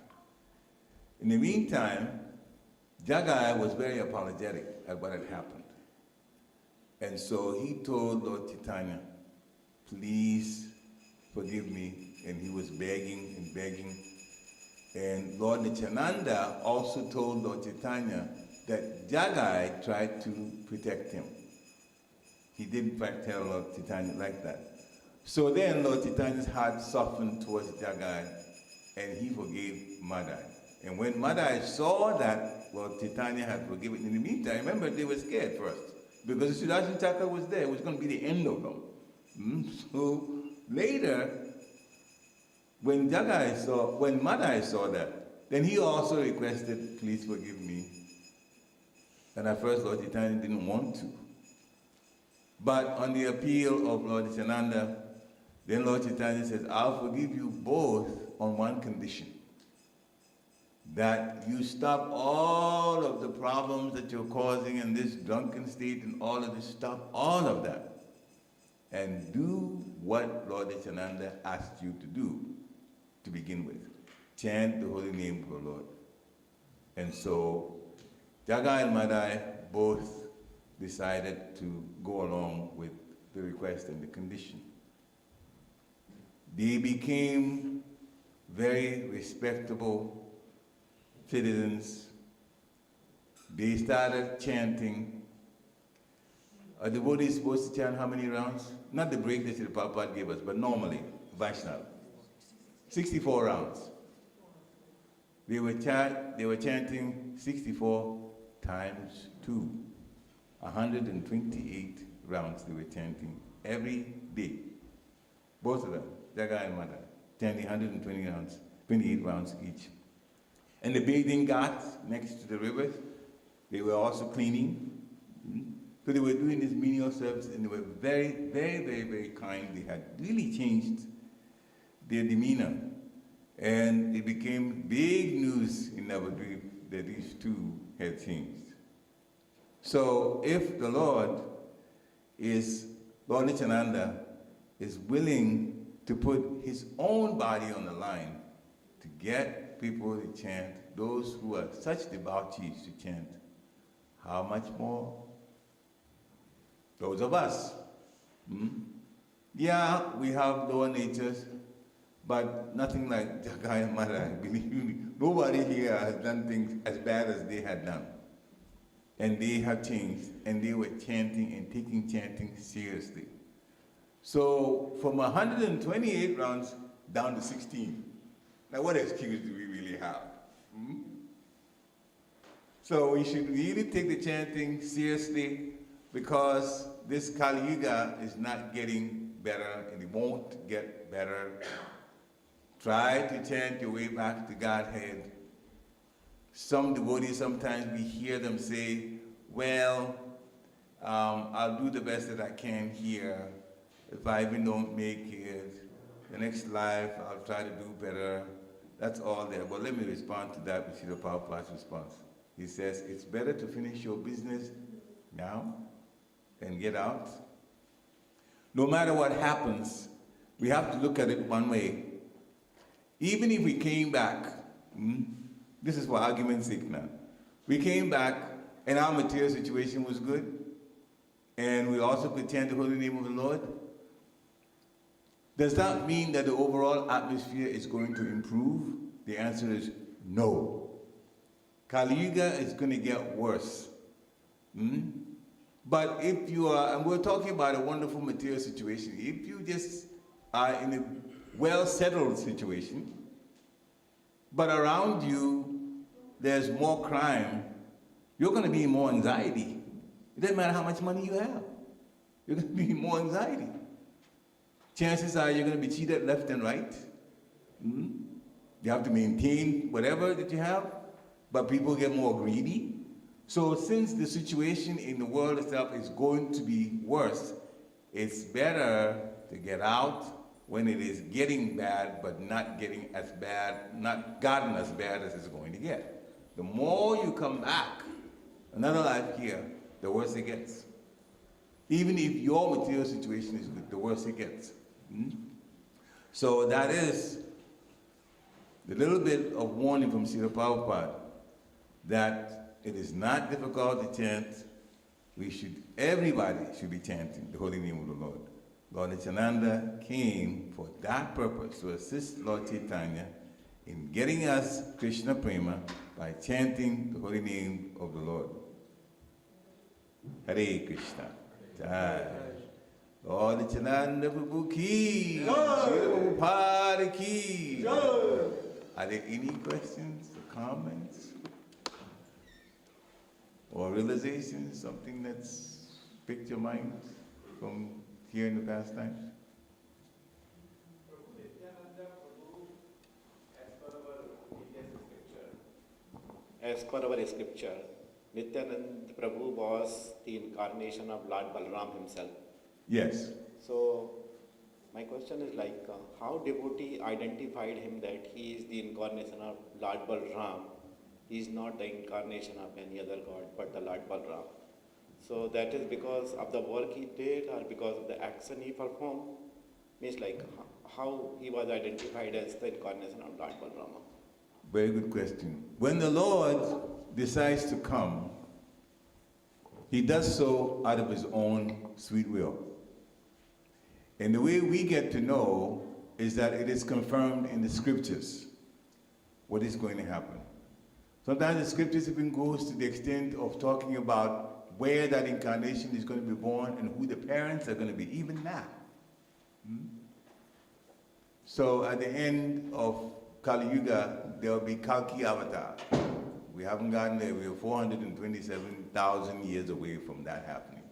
In the meantime, Jagai was very apologetic at what had happened. And so he told Lord Chaitanya, please forgive me. And he was begging and begging. And Lord Nityananda also told Lord Chaitanya that Jagai tried to protect him. He didn't tell Lord Chaitanya like that. So then Lord Chaitanya's heart softened towards Jagai, and he forgave Madai. And when Madai saw that Lord Chaitanya had forgiven, in the meantime, remember, they were scared first. because the Sudarshan Chakra was there. It was going to be the end of them. So later, when Madai saw that, then he also requested, please forgive me. And at first Lord Chaitanya didn't want to. But on the appeal of Lord Nityananda, then Lord Chaitanya says, I'll forgive you both on one condition. That you stop all of the problems that you're causing in this drunken state and all of this, stop all of that. And do what Lord Nityananda asked you to do to begin with. Chant the holy name of the Lord. And so Jagai and Madai both decided to go along with the request and the condition. They became very respectable citizens. They started chanting. A devotee is supposed to chant how many rounds? Not the break that Srila Prabhupada gave us, but normally, Vaishnava. 64 rounds. They were chanting 64 times 2. 128 rounds they were chanting every day. Both of them, Jagai and Madai, chanting 120 rounds, 28 rounds each. And the bathing ghats next to the rivers, they were also cleaning. So they were doing this menial service, and they were very, very, very, very kind. They had really changed their demeanor. And it became big news in Navadvip that these two had changed. So if the Lord Nityananda is willing to put his own body on the line to get people to chant, those who are such devotees to chant, how much more those of us? Yeah, we have lower natures, but nothing like Jagai and Madai. Believe me, nobody here has done things as bad as they had done. And they have changed, and they were chanting and taking chanting seriously. So from 128 rounds down to 16. Now what excuse do we really have? So we should really take the chanting seriously, because this Kali Yuga is not getting better, and it won't get better. Try to chant your way back to Godhead. Some devotees, sometimes we hear them say, well, I'll do the best that I can here. If I even don't make it, the next life I'll try to do better. That's all there. But let me respond to that with Srila Prabhupada's response. He says, it's better to finish your business now and get out. No matter what happens, we have to look at it one way. Even if we came back, this is for argument's sake now. We came back and our material situation was good, and we also could chant the holy name of the Lord. Does that mean that the overall atmosphere is going to improve? The answer is no. Kali Yuga is going to get worse. But if you are, and we're talking about a wonderful material situation, if you just are in a well-settled situation, but around you there's more crime, you're going to be in more anxiety. It doesn't matter how much money you have. You're going to be in more anxiety. Chances are you're going to be cheated left and right. You have to maintain whatever that you have, but people get more greedy. So since the situation in the world itself is going to be worse, it's better to get out when it is getting bad, but not getting as bad, not gotten as bad as it's going to get. The more you come back, another life here, the worse it gets. Even if your material situation is good, the worse it gets. So that is the little bit of warning from Srila Prabhupada, that it is not difficult to chant. Everybody should be chanting the holy name of the Lord. Lord Nityananda came for that purpose, to assist Lord Chaitanya in getting us Krishna Prema by chanting the holy name of the Lord. Hare Krishna. Jai. Lord Nityananda Prabhu ki. Srila Prabhupada ki. Are there any questions or comments? Or realizations, something that's picture minds from here in the past times? As per our scripture, Nityananda Prabhu was the incarnation of Lord Balram himself. Yes. So, my question is like, how devotee identified him that he is the incarnation of Lord Balram? He is not the incarnation of any other god but the Lord Balram. So that is because of the work he did or because of the action he performed? Means like how he was identified as the incarnation of Lord Balrama. Very good question. When the Lord decides to come, he does so out of his own sweet will. And the way we get to know is that it is confirmed in the scriptures what is going to happen. Sometimes the scriptures even goes to the extent of talking about where that incarnation is going to be born and who the parents are going to be, even that. So at the end of Kali Yuga, there will be Kalki Avatar. We haven't gotten there. We are 427,000 years away from that happening.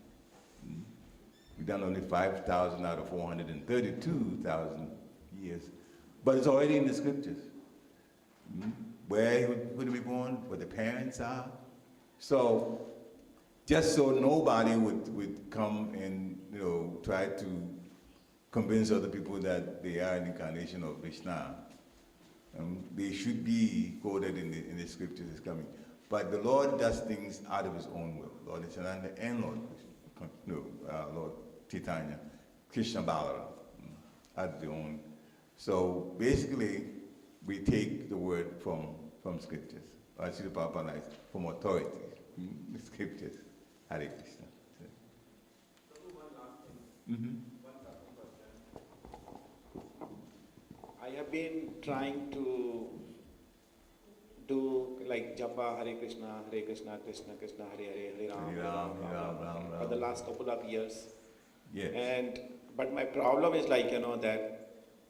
We've done only 5,000 out of 432,000 years. But it's already in the scriptures. Where he would be born, where the parents are. So, just so nobody would come and try to convince other people that they are an incarnation of Krishna, they should be quoted in the scriptures as coming. But the Lord does things out of his own will. Lord Nityananda and Lord Chaitanya, Krishna Balaram, out of their own. So basically, we take the word from scriptures. Srila Prabhupada likes from authority, the scriptures. Hare Krishna. One last thing. One question. I have been trying to do like japa Hare Krishna, Krishna Krishna, Hare Hare, Hare Ram, for the last couple of years. Yes. But my problem is like, that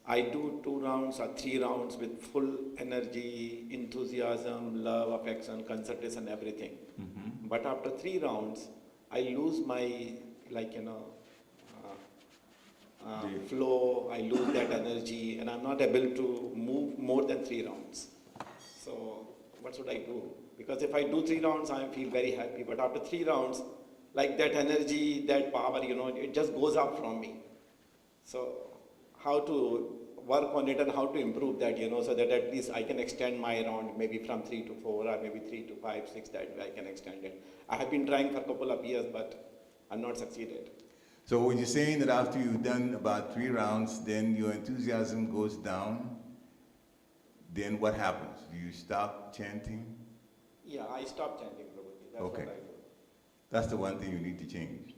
I do 2 rounds or 3 rounds with full energy, enthusiasm, love, affection, concentration, everything. But after 3 rounds, I lose my, flow, I lose that energy, and I'm not able to move more than 3 rounds. So what should I do? Because if I do 3 rounds, I feel very happy. But after 3 rounds, like that energy, that power, it just goes up from me. So how to work on it and how to improve that, so that at least I can extend my round maybe from 3 to 4 or maybe 3 to 5, 6, that way I can extend it. I have been trying for a couple of years, but I'm not succeeded. So what you're saying that after you've done about 3 rounds, then your enthusiasm goes down, then what happens? Do you stop chanting? Yeah, I stopped chanting, Prabhuji. That's Okay. what I do. That's the one thing you need to change.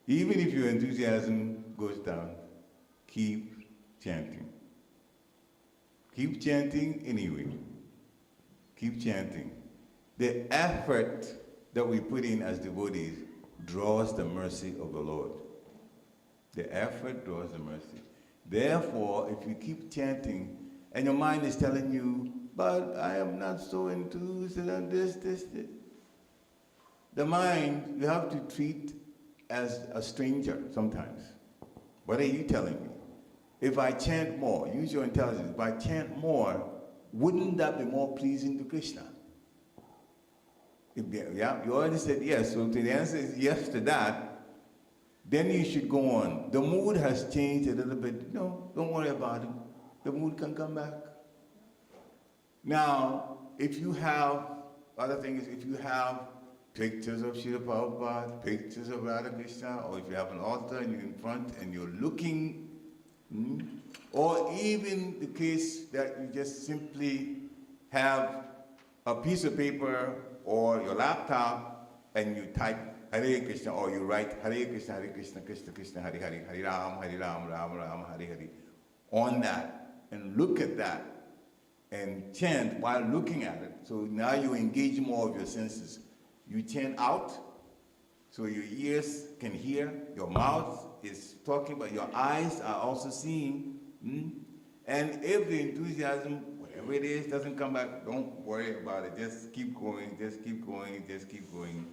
Even if your enthusiasm goes down, keep chanting. Keep chanting anyway. Keep chanting. The effort that we put in as devotees draws the mercy of the Lord. The effort draws the mercy. Therefore, if you keep chanting and your mind is telling you, but I am not so enthused and this. The mind, you have to treat as a stranger sometimes. What are you telling me? If I chant more, use your intelligence, if I chant more, wouldn't that be more pleasing to Krishna? Yeah, you already said yes, so the answer is yes to that. Then you should go on. The mood has changed a little bit. No, don't worry about it. The mood can come back. Now, if you have, other thing is if you have pictures of Srila Prabhupada, pictures of Radha Krishna, or if you have an altar and you're in front and you're looking, or even the case that you just simply have a piece of paper or your laptop and you type Hare Krishna, or you write Hare Krishna, Krishna Krishna, Hare Hare, Hare Ram, Ram Ram, Hare Hare, on that, and look at that, and chant while looking at it. So now you engage more of your senses. You chant out, so your ears can hear, your mouth is talking, but your eyes are also seeing. And if the enthusiasm, whatever it is, doesn't come back, don't worry about it. Just keep going, just keep going, just keep going.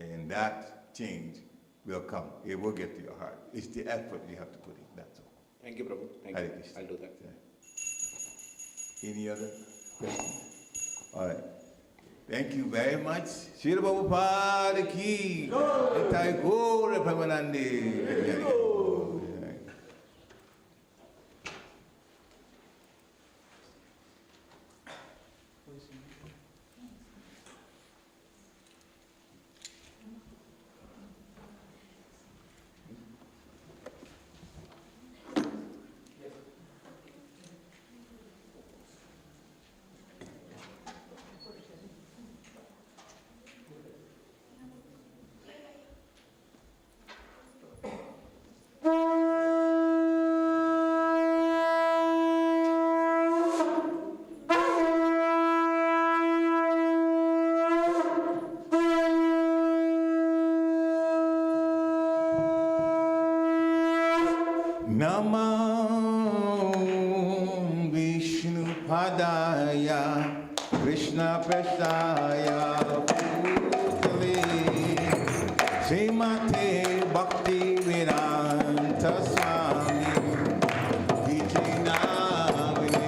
And that change will come. It will get to your heart. It's the effort you have to put in, that's all. Thank you, Prabhu. Thank Hare you. Krishna. I'll do that. Yeah. Any other questions? All right. Thank you very much. Srila Prabhupada ki. Nitai Gaura Premanande. Namo Vishnu Padaya Krishna Prasthaya Bhutale Srimate Bhakti Vedanta Swami Vijayinamane.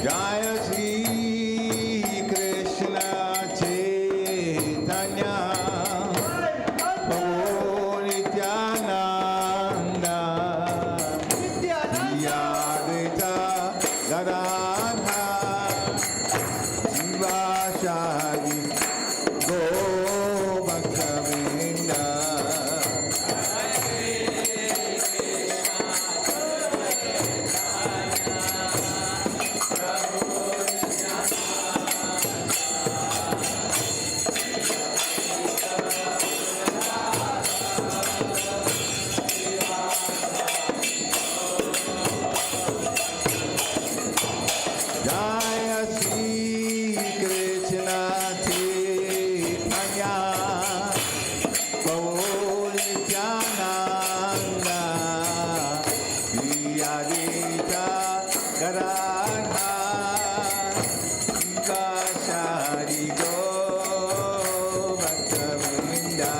Jaya Shri Krishna Chaitanya Prabhu Nityananda Yadita Gadadha Shivashadi Go Bhaktavinda. Jaya Shri Krishna Chaitanya Prabhu Nityananda Shri Adita Gadadha Shivashari Go Bhaktavinda.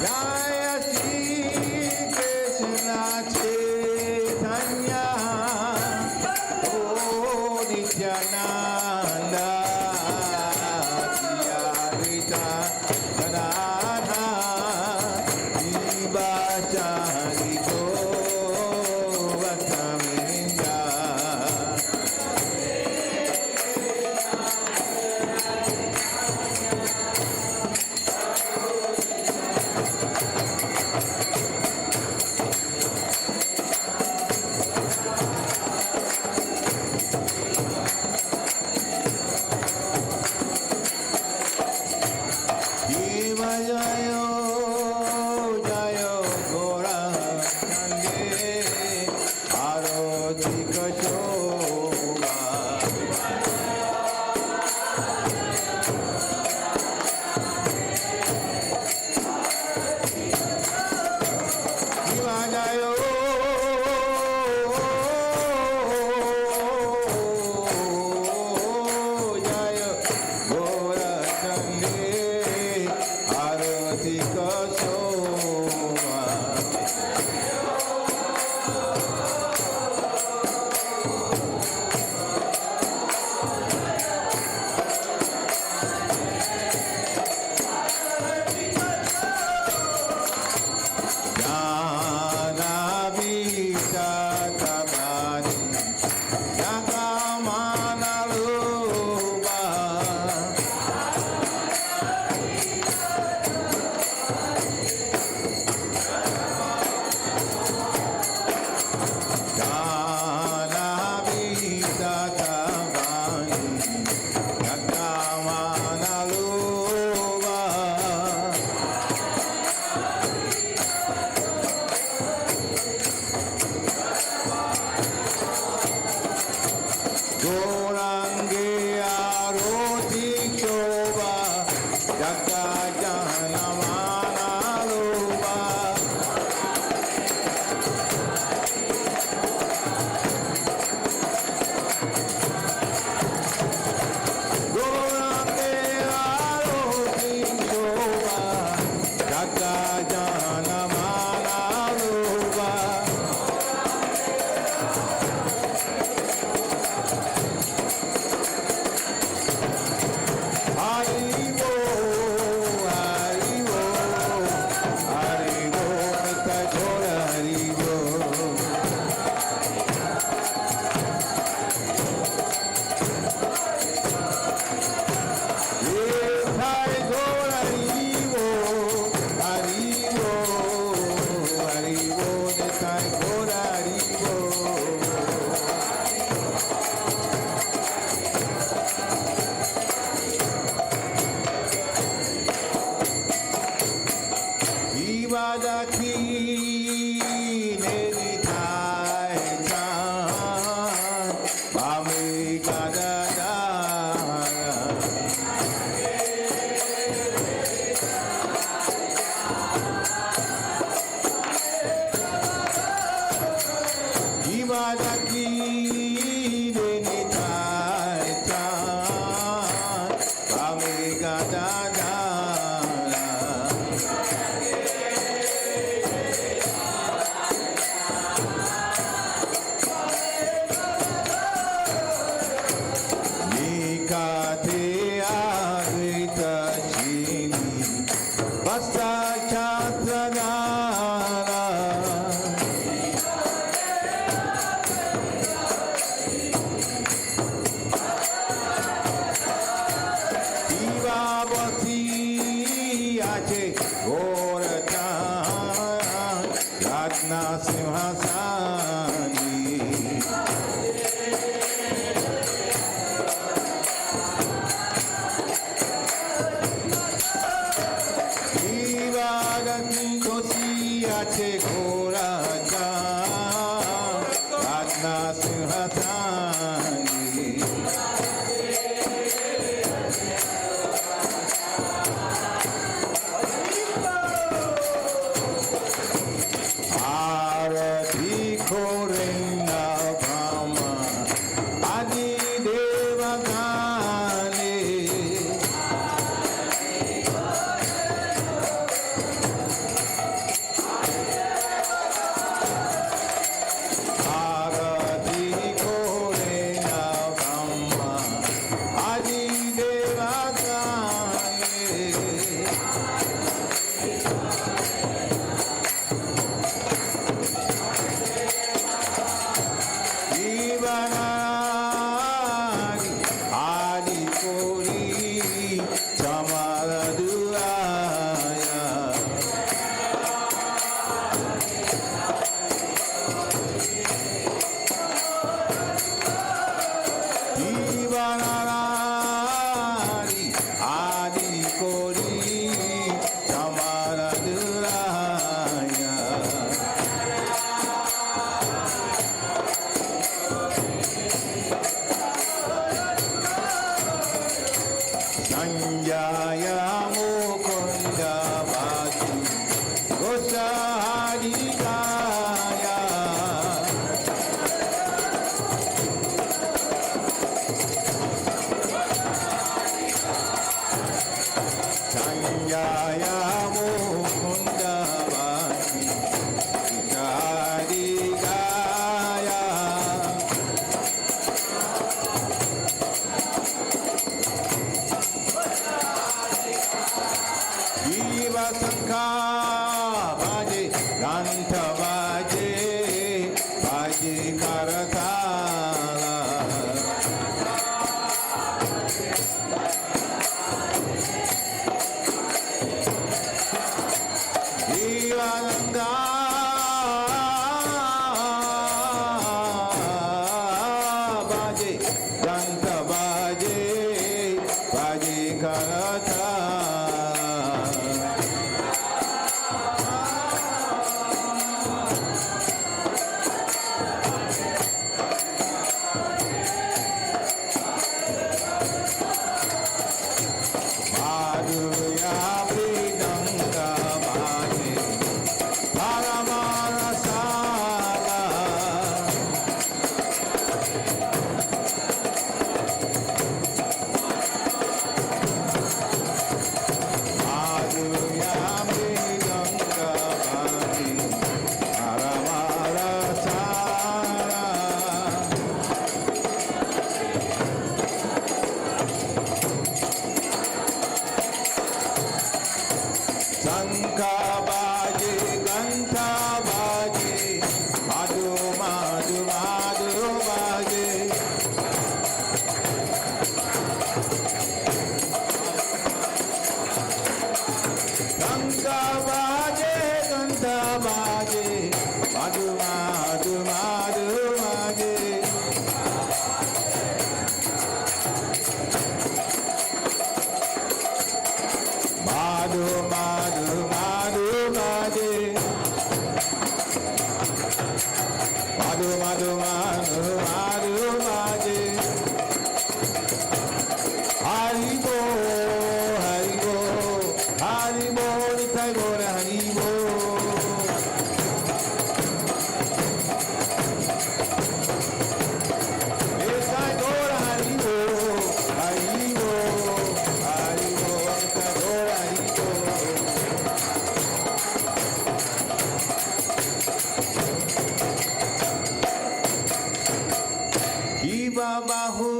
Jaya Shri Ibadaki Neditai Chan Mami Kadada Ibadaki Neditai Chan Mami Kadada Madhu, Madhu, Madhu, Madhu. madhu madhu madhu madhu. Haribo, Haribo, Haribo, Nitai Gora Haribo. Nitai Gora Haribo, Haribo, Haribo, Nitai Gora Haribo. Kiba Bahu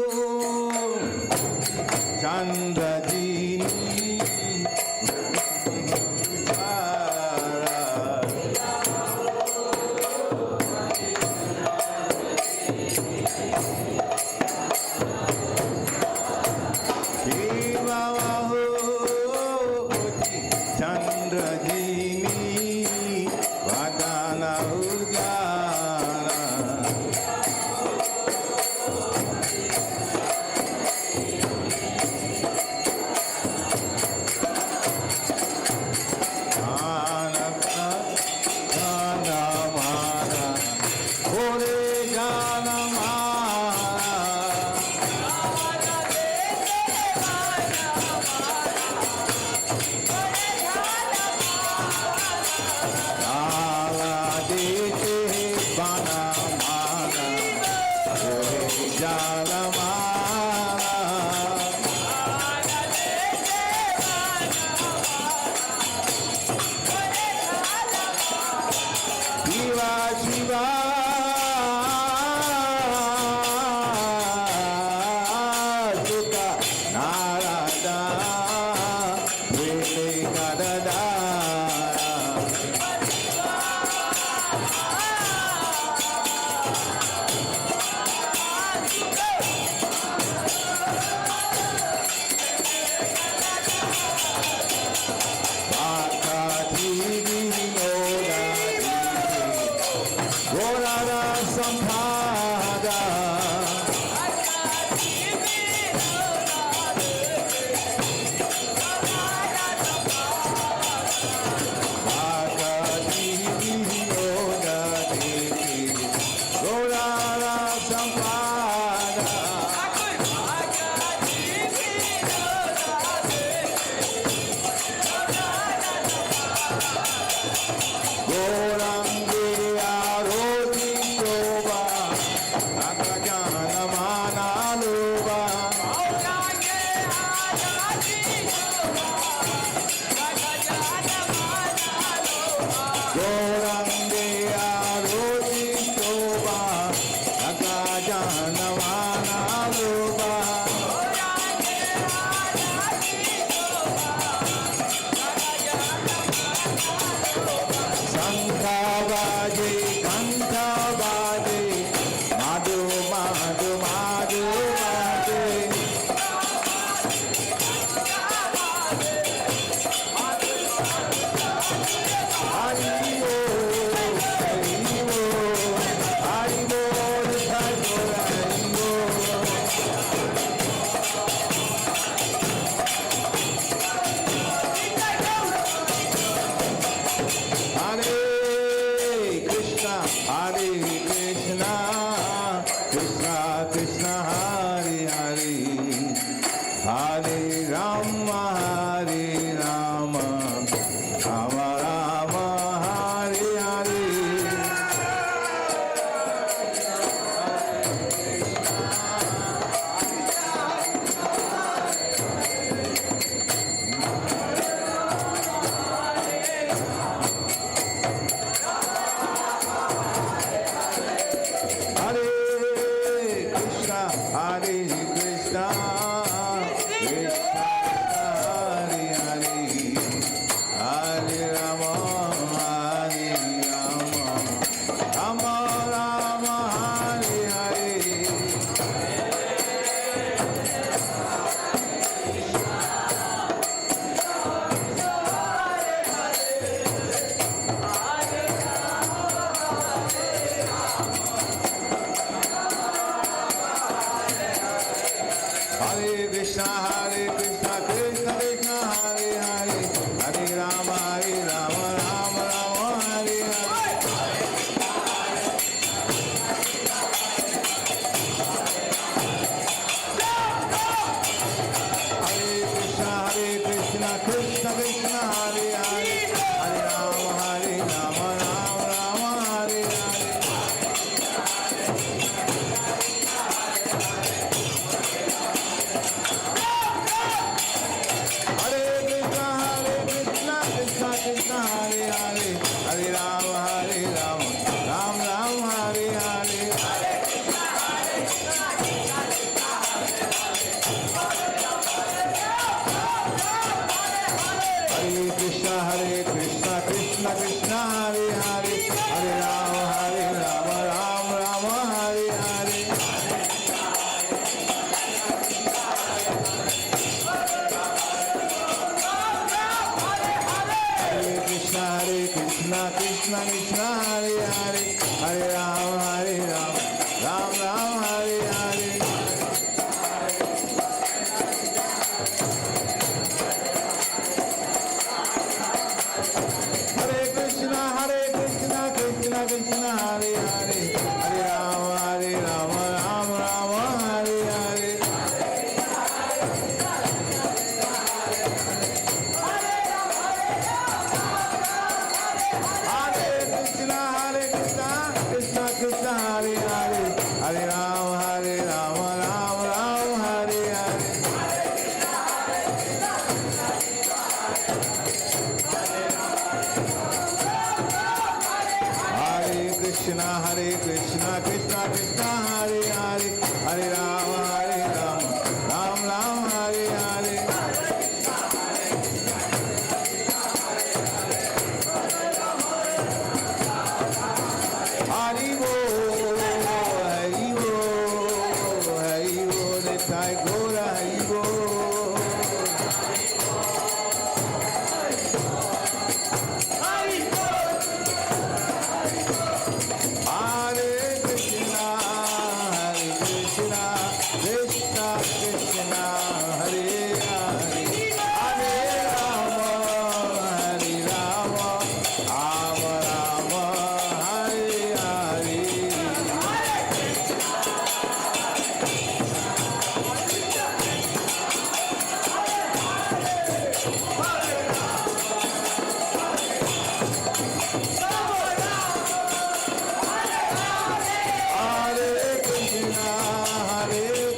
Chandajini Chandrajini Vadana Ujana. Haribo. Hare Rama, Ram Ram, Hare Hare. Hare Krishna, Krishna Krishna, Hare Hare, Hare Rama, Ram Ram, Hare Hare. Hare Krishna, Krishna Krishna, Hare Hare, Hare Rama, Ram Ram, Hare Hare. Hare Krishna, Krishna Krishna, Hare Hare, Hare Rama, Ram Ram, Hare Hare. Hare Krishna, Krishna Krishna, Hare Hare, Hare Rama, Ram Ram, Hare Hare. Hare Krishna, Krishna Krishna, Hare Hare, Hare Rama, Ram Ram, Hare Hare. Hari Bo, Hari Bo, Hari Bo, Nitai Gora, Hari Bo. Hare Krishna, Krishna Krishna, Hare Hare, Hare Rama, Rama Rama, Hare Hare. Hare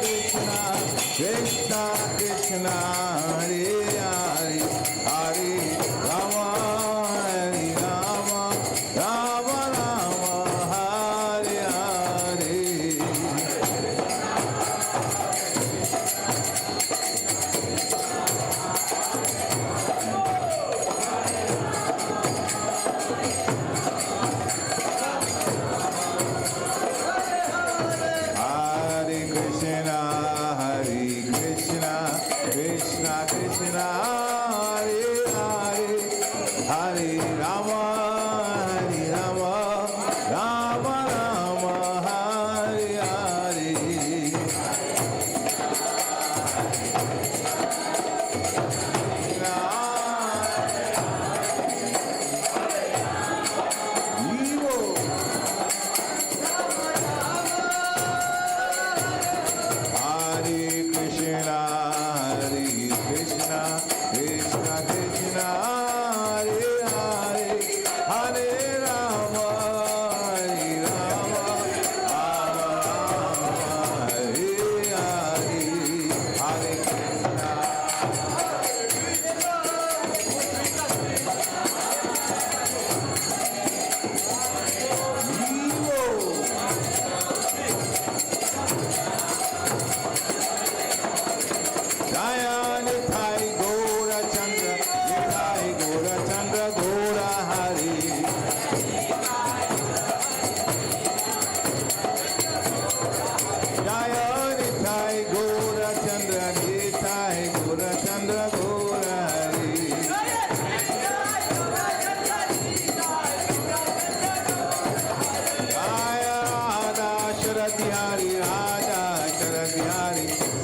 Krishna, Krishna Krishna, Hare Hare, Hare Rama, Rama Rama, Hare Hare. Hare Krishna, Krishna Krishna, Hare Hare, Hare Rama, Rama Rama, Hare Hare. Evo. Hare Krishna, Krishna Krishna, Hare Hare, Hare Rama, Rama Rama, Hare Hare, Hare Krishna. Jaya Nitai Gora Chandra Gora Hari. Jaya Nitai Gora Chandra Gora Hari. Jaya Radha Sharati Hari,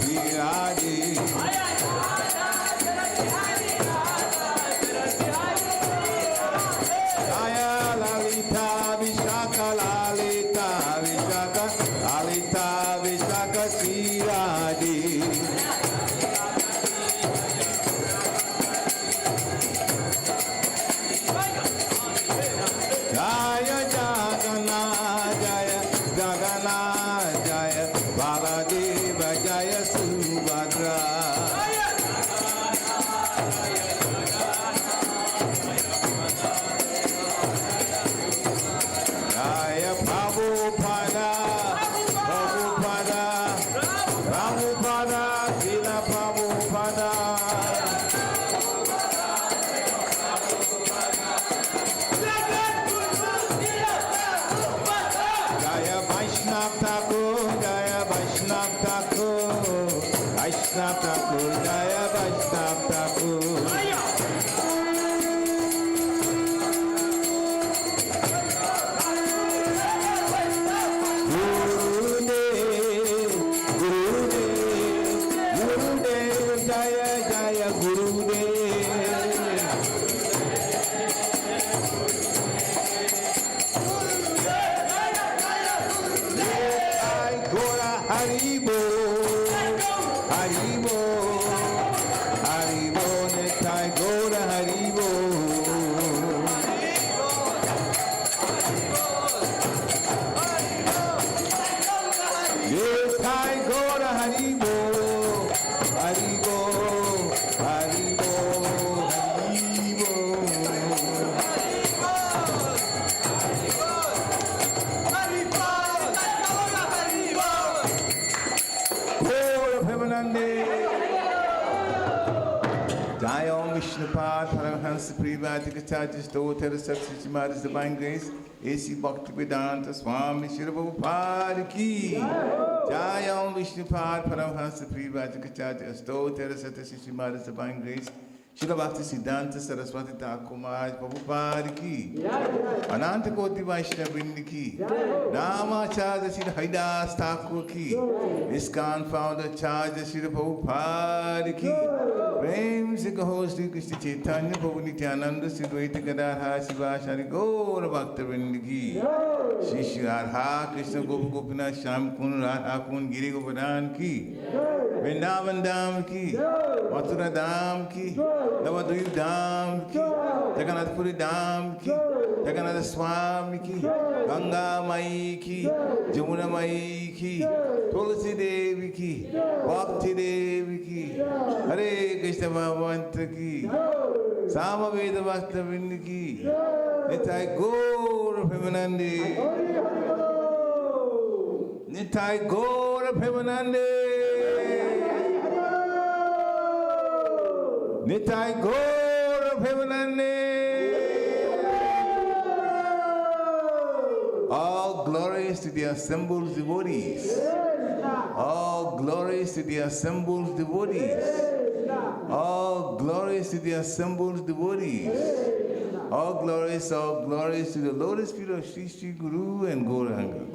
Sri Radhi. Jaya Lalita Vishaka, Lalita Vishaka, Sri Radhi. Jaya Jagannath, Jaya Baladeva, Jaya Subhadra. Haribo, Haribo, Nitai Gora Haribo. Nitai Gora Haribo, Haribo, Haribo, Haribo. Gora Premanande. Jai Om Vishnupad Paramahansa Privātikacārya Stotra Satsya Mother's Divine Grace A.C. Bhaktivedanta Swami Srila Prabhupada Ki. Jai Om Vishnupad Paramahansa Privātikacārya Stotra Satsya Mother's Divine Grace Srila Bhakti Siddhanta Saraswati Thakur Maharaj Prabhupada Ki. Ananta Koti Vaishnava Vrinda Ki. Namacharya Srila Haridas Thakur Ki. ISKCON founder Charya Srila Prabhupada Ki. Prem se kaho Shri Krishna Chaitanya Prabhu Nityananda Sri Dvaita Gadadhara Shivashari Gaura Bhakta Vrinda Ki. Shri Shri Radha Krishna Gopa Gopinath Shyam Kund Radha Kund Giri Govardhan Ki. Vrindavan Dham Ki. Mathura Dham Ki. Navadvip Dham Ki. Jagannath Puri Dham Ki. Jagannath Swami Ki. Ganga Mai Ki. Jamuna Mai Ki. Tulsi Devi Ki. Bhakti Devi Ki. Hare Krishna Mahamantra Ki. Samaveda Bhakta Vrinda Ki. Nitai Gaura Premanande. Nitai Gaura Premanande. Nitai Gaura Premanande. All glories to the assembled devotees. All glories to the assembled devotees. All glories to the assembled devotees. All glories to the lotus feet of Sri Sri Guru and Gauranga.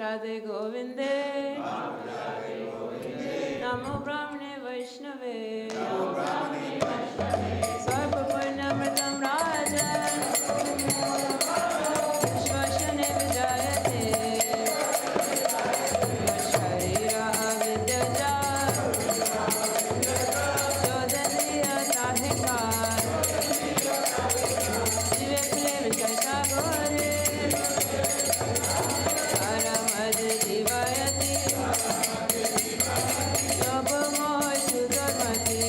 Radhe Govinde, Namo Brahmane Vaishnave, Sarvapurnamritam Rajan, Vishwashane Vijayate, Vasharira Avidyaja, Jodaniya Tahikar, Jivekle Vishashagore, Aramad Divayati, Yobamoy Sudharmati,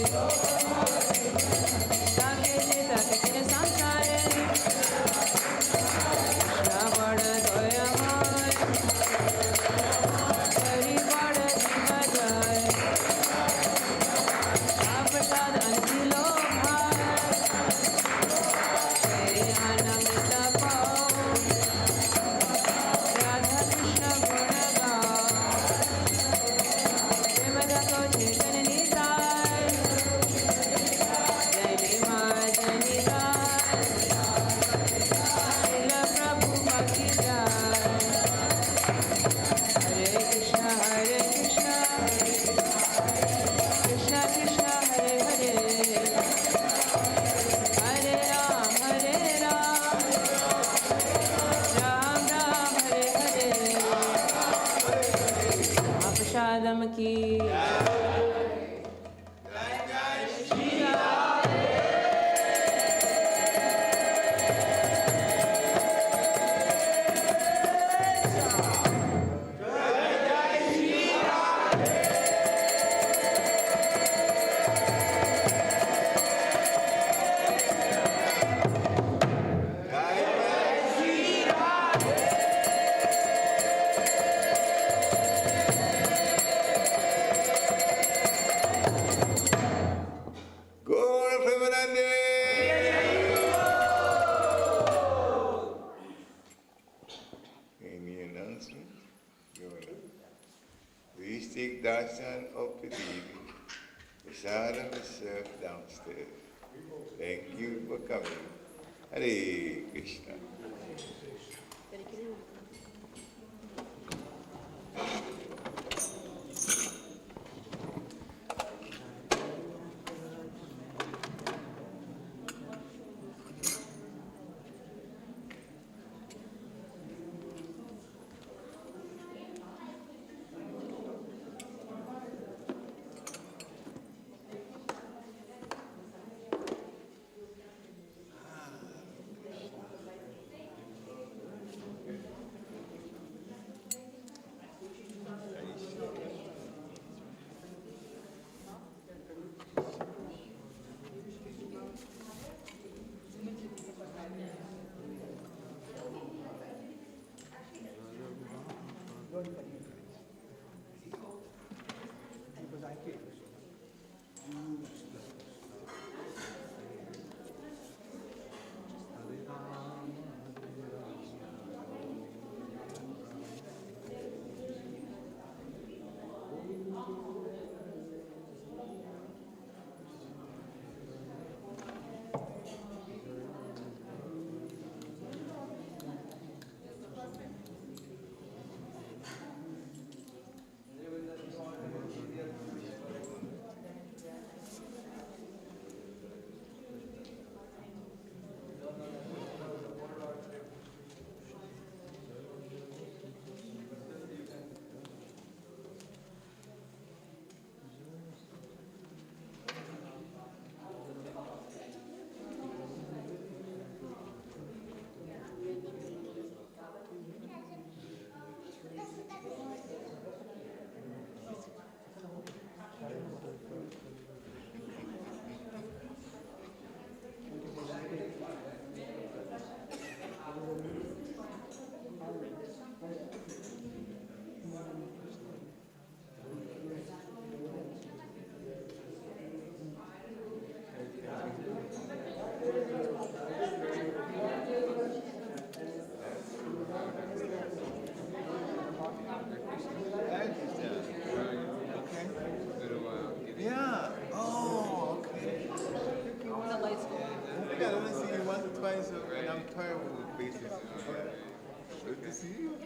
Takete Takete Samsare, Shravana Doyamoy, Haribada Jivajay, Prasad Antilo Bhai, Shri Anamita Pao, Radha Krishna Gunagao, Premadato Chaitanya Nitai, Jai Nima Janitai, Srila Prabhu Bhakti Jai, Hare Krishna, Krishna Krishna, Hare Hare, Hare Ram, Ram Ram, Hare Hare, Mahaprashadam ki. Gaur Premanande! Any announcement? Please take darshan of the Devi. Prasadam is served downstairs. Thank you for coming. Hare Krishna. Yeah. Oh, okay. I got only see you once or twice, and I'm tired with faces. Good to see you.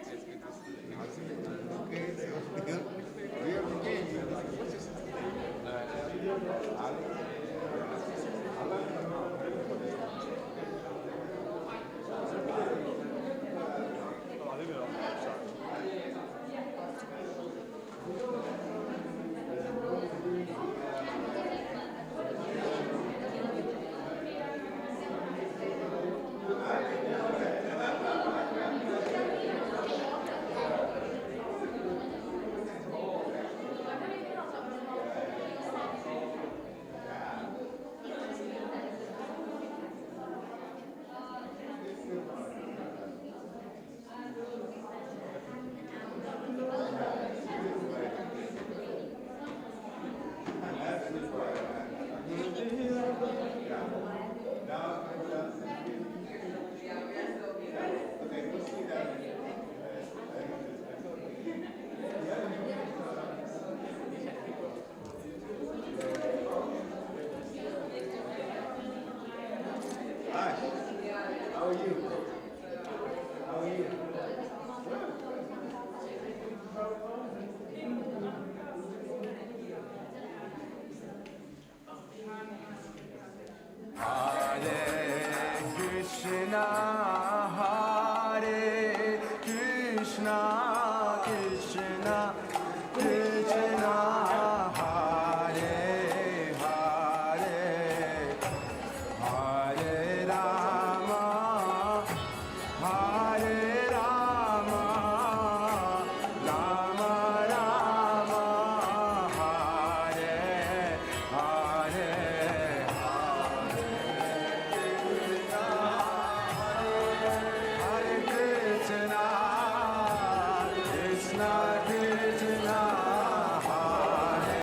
Krishna Krishna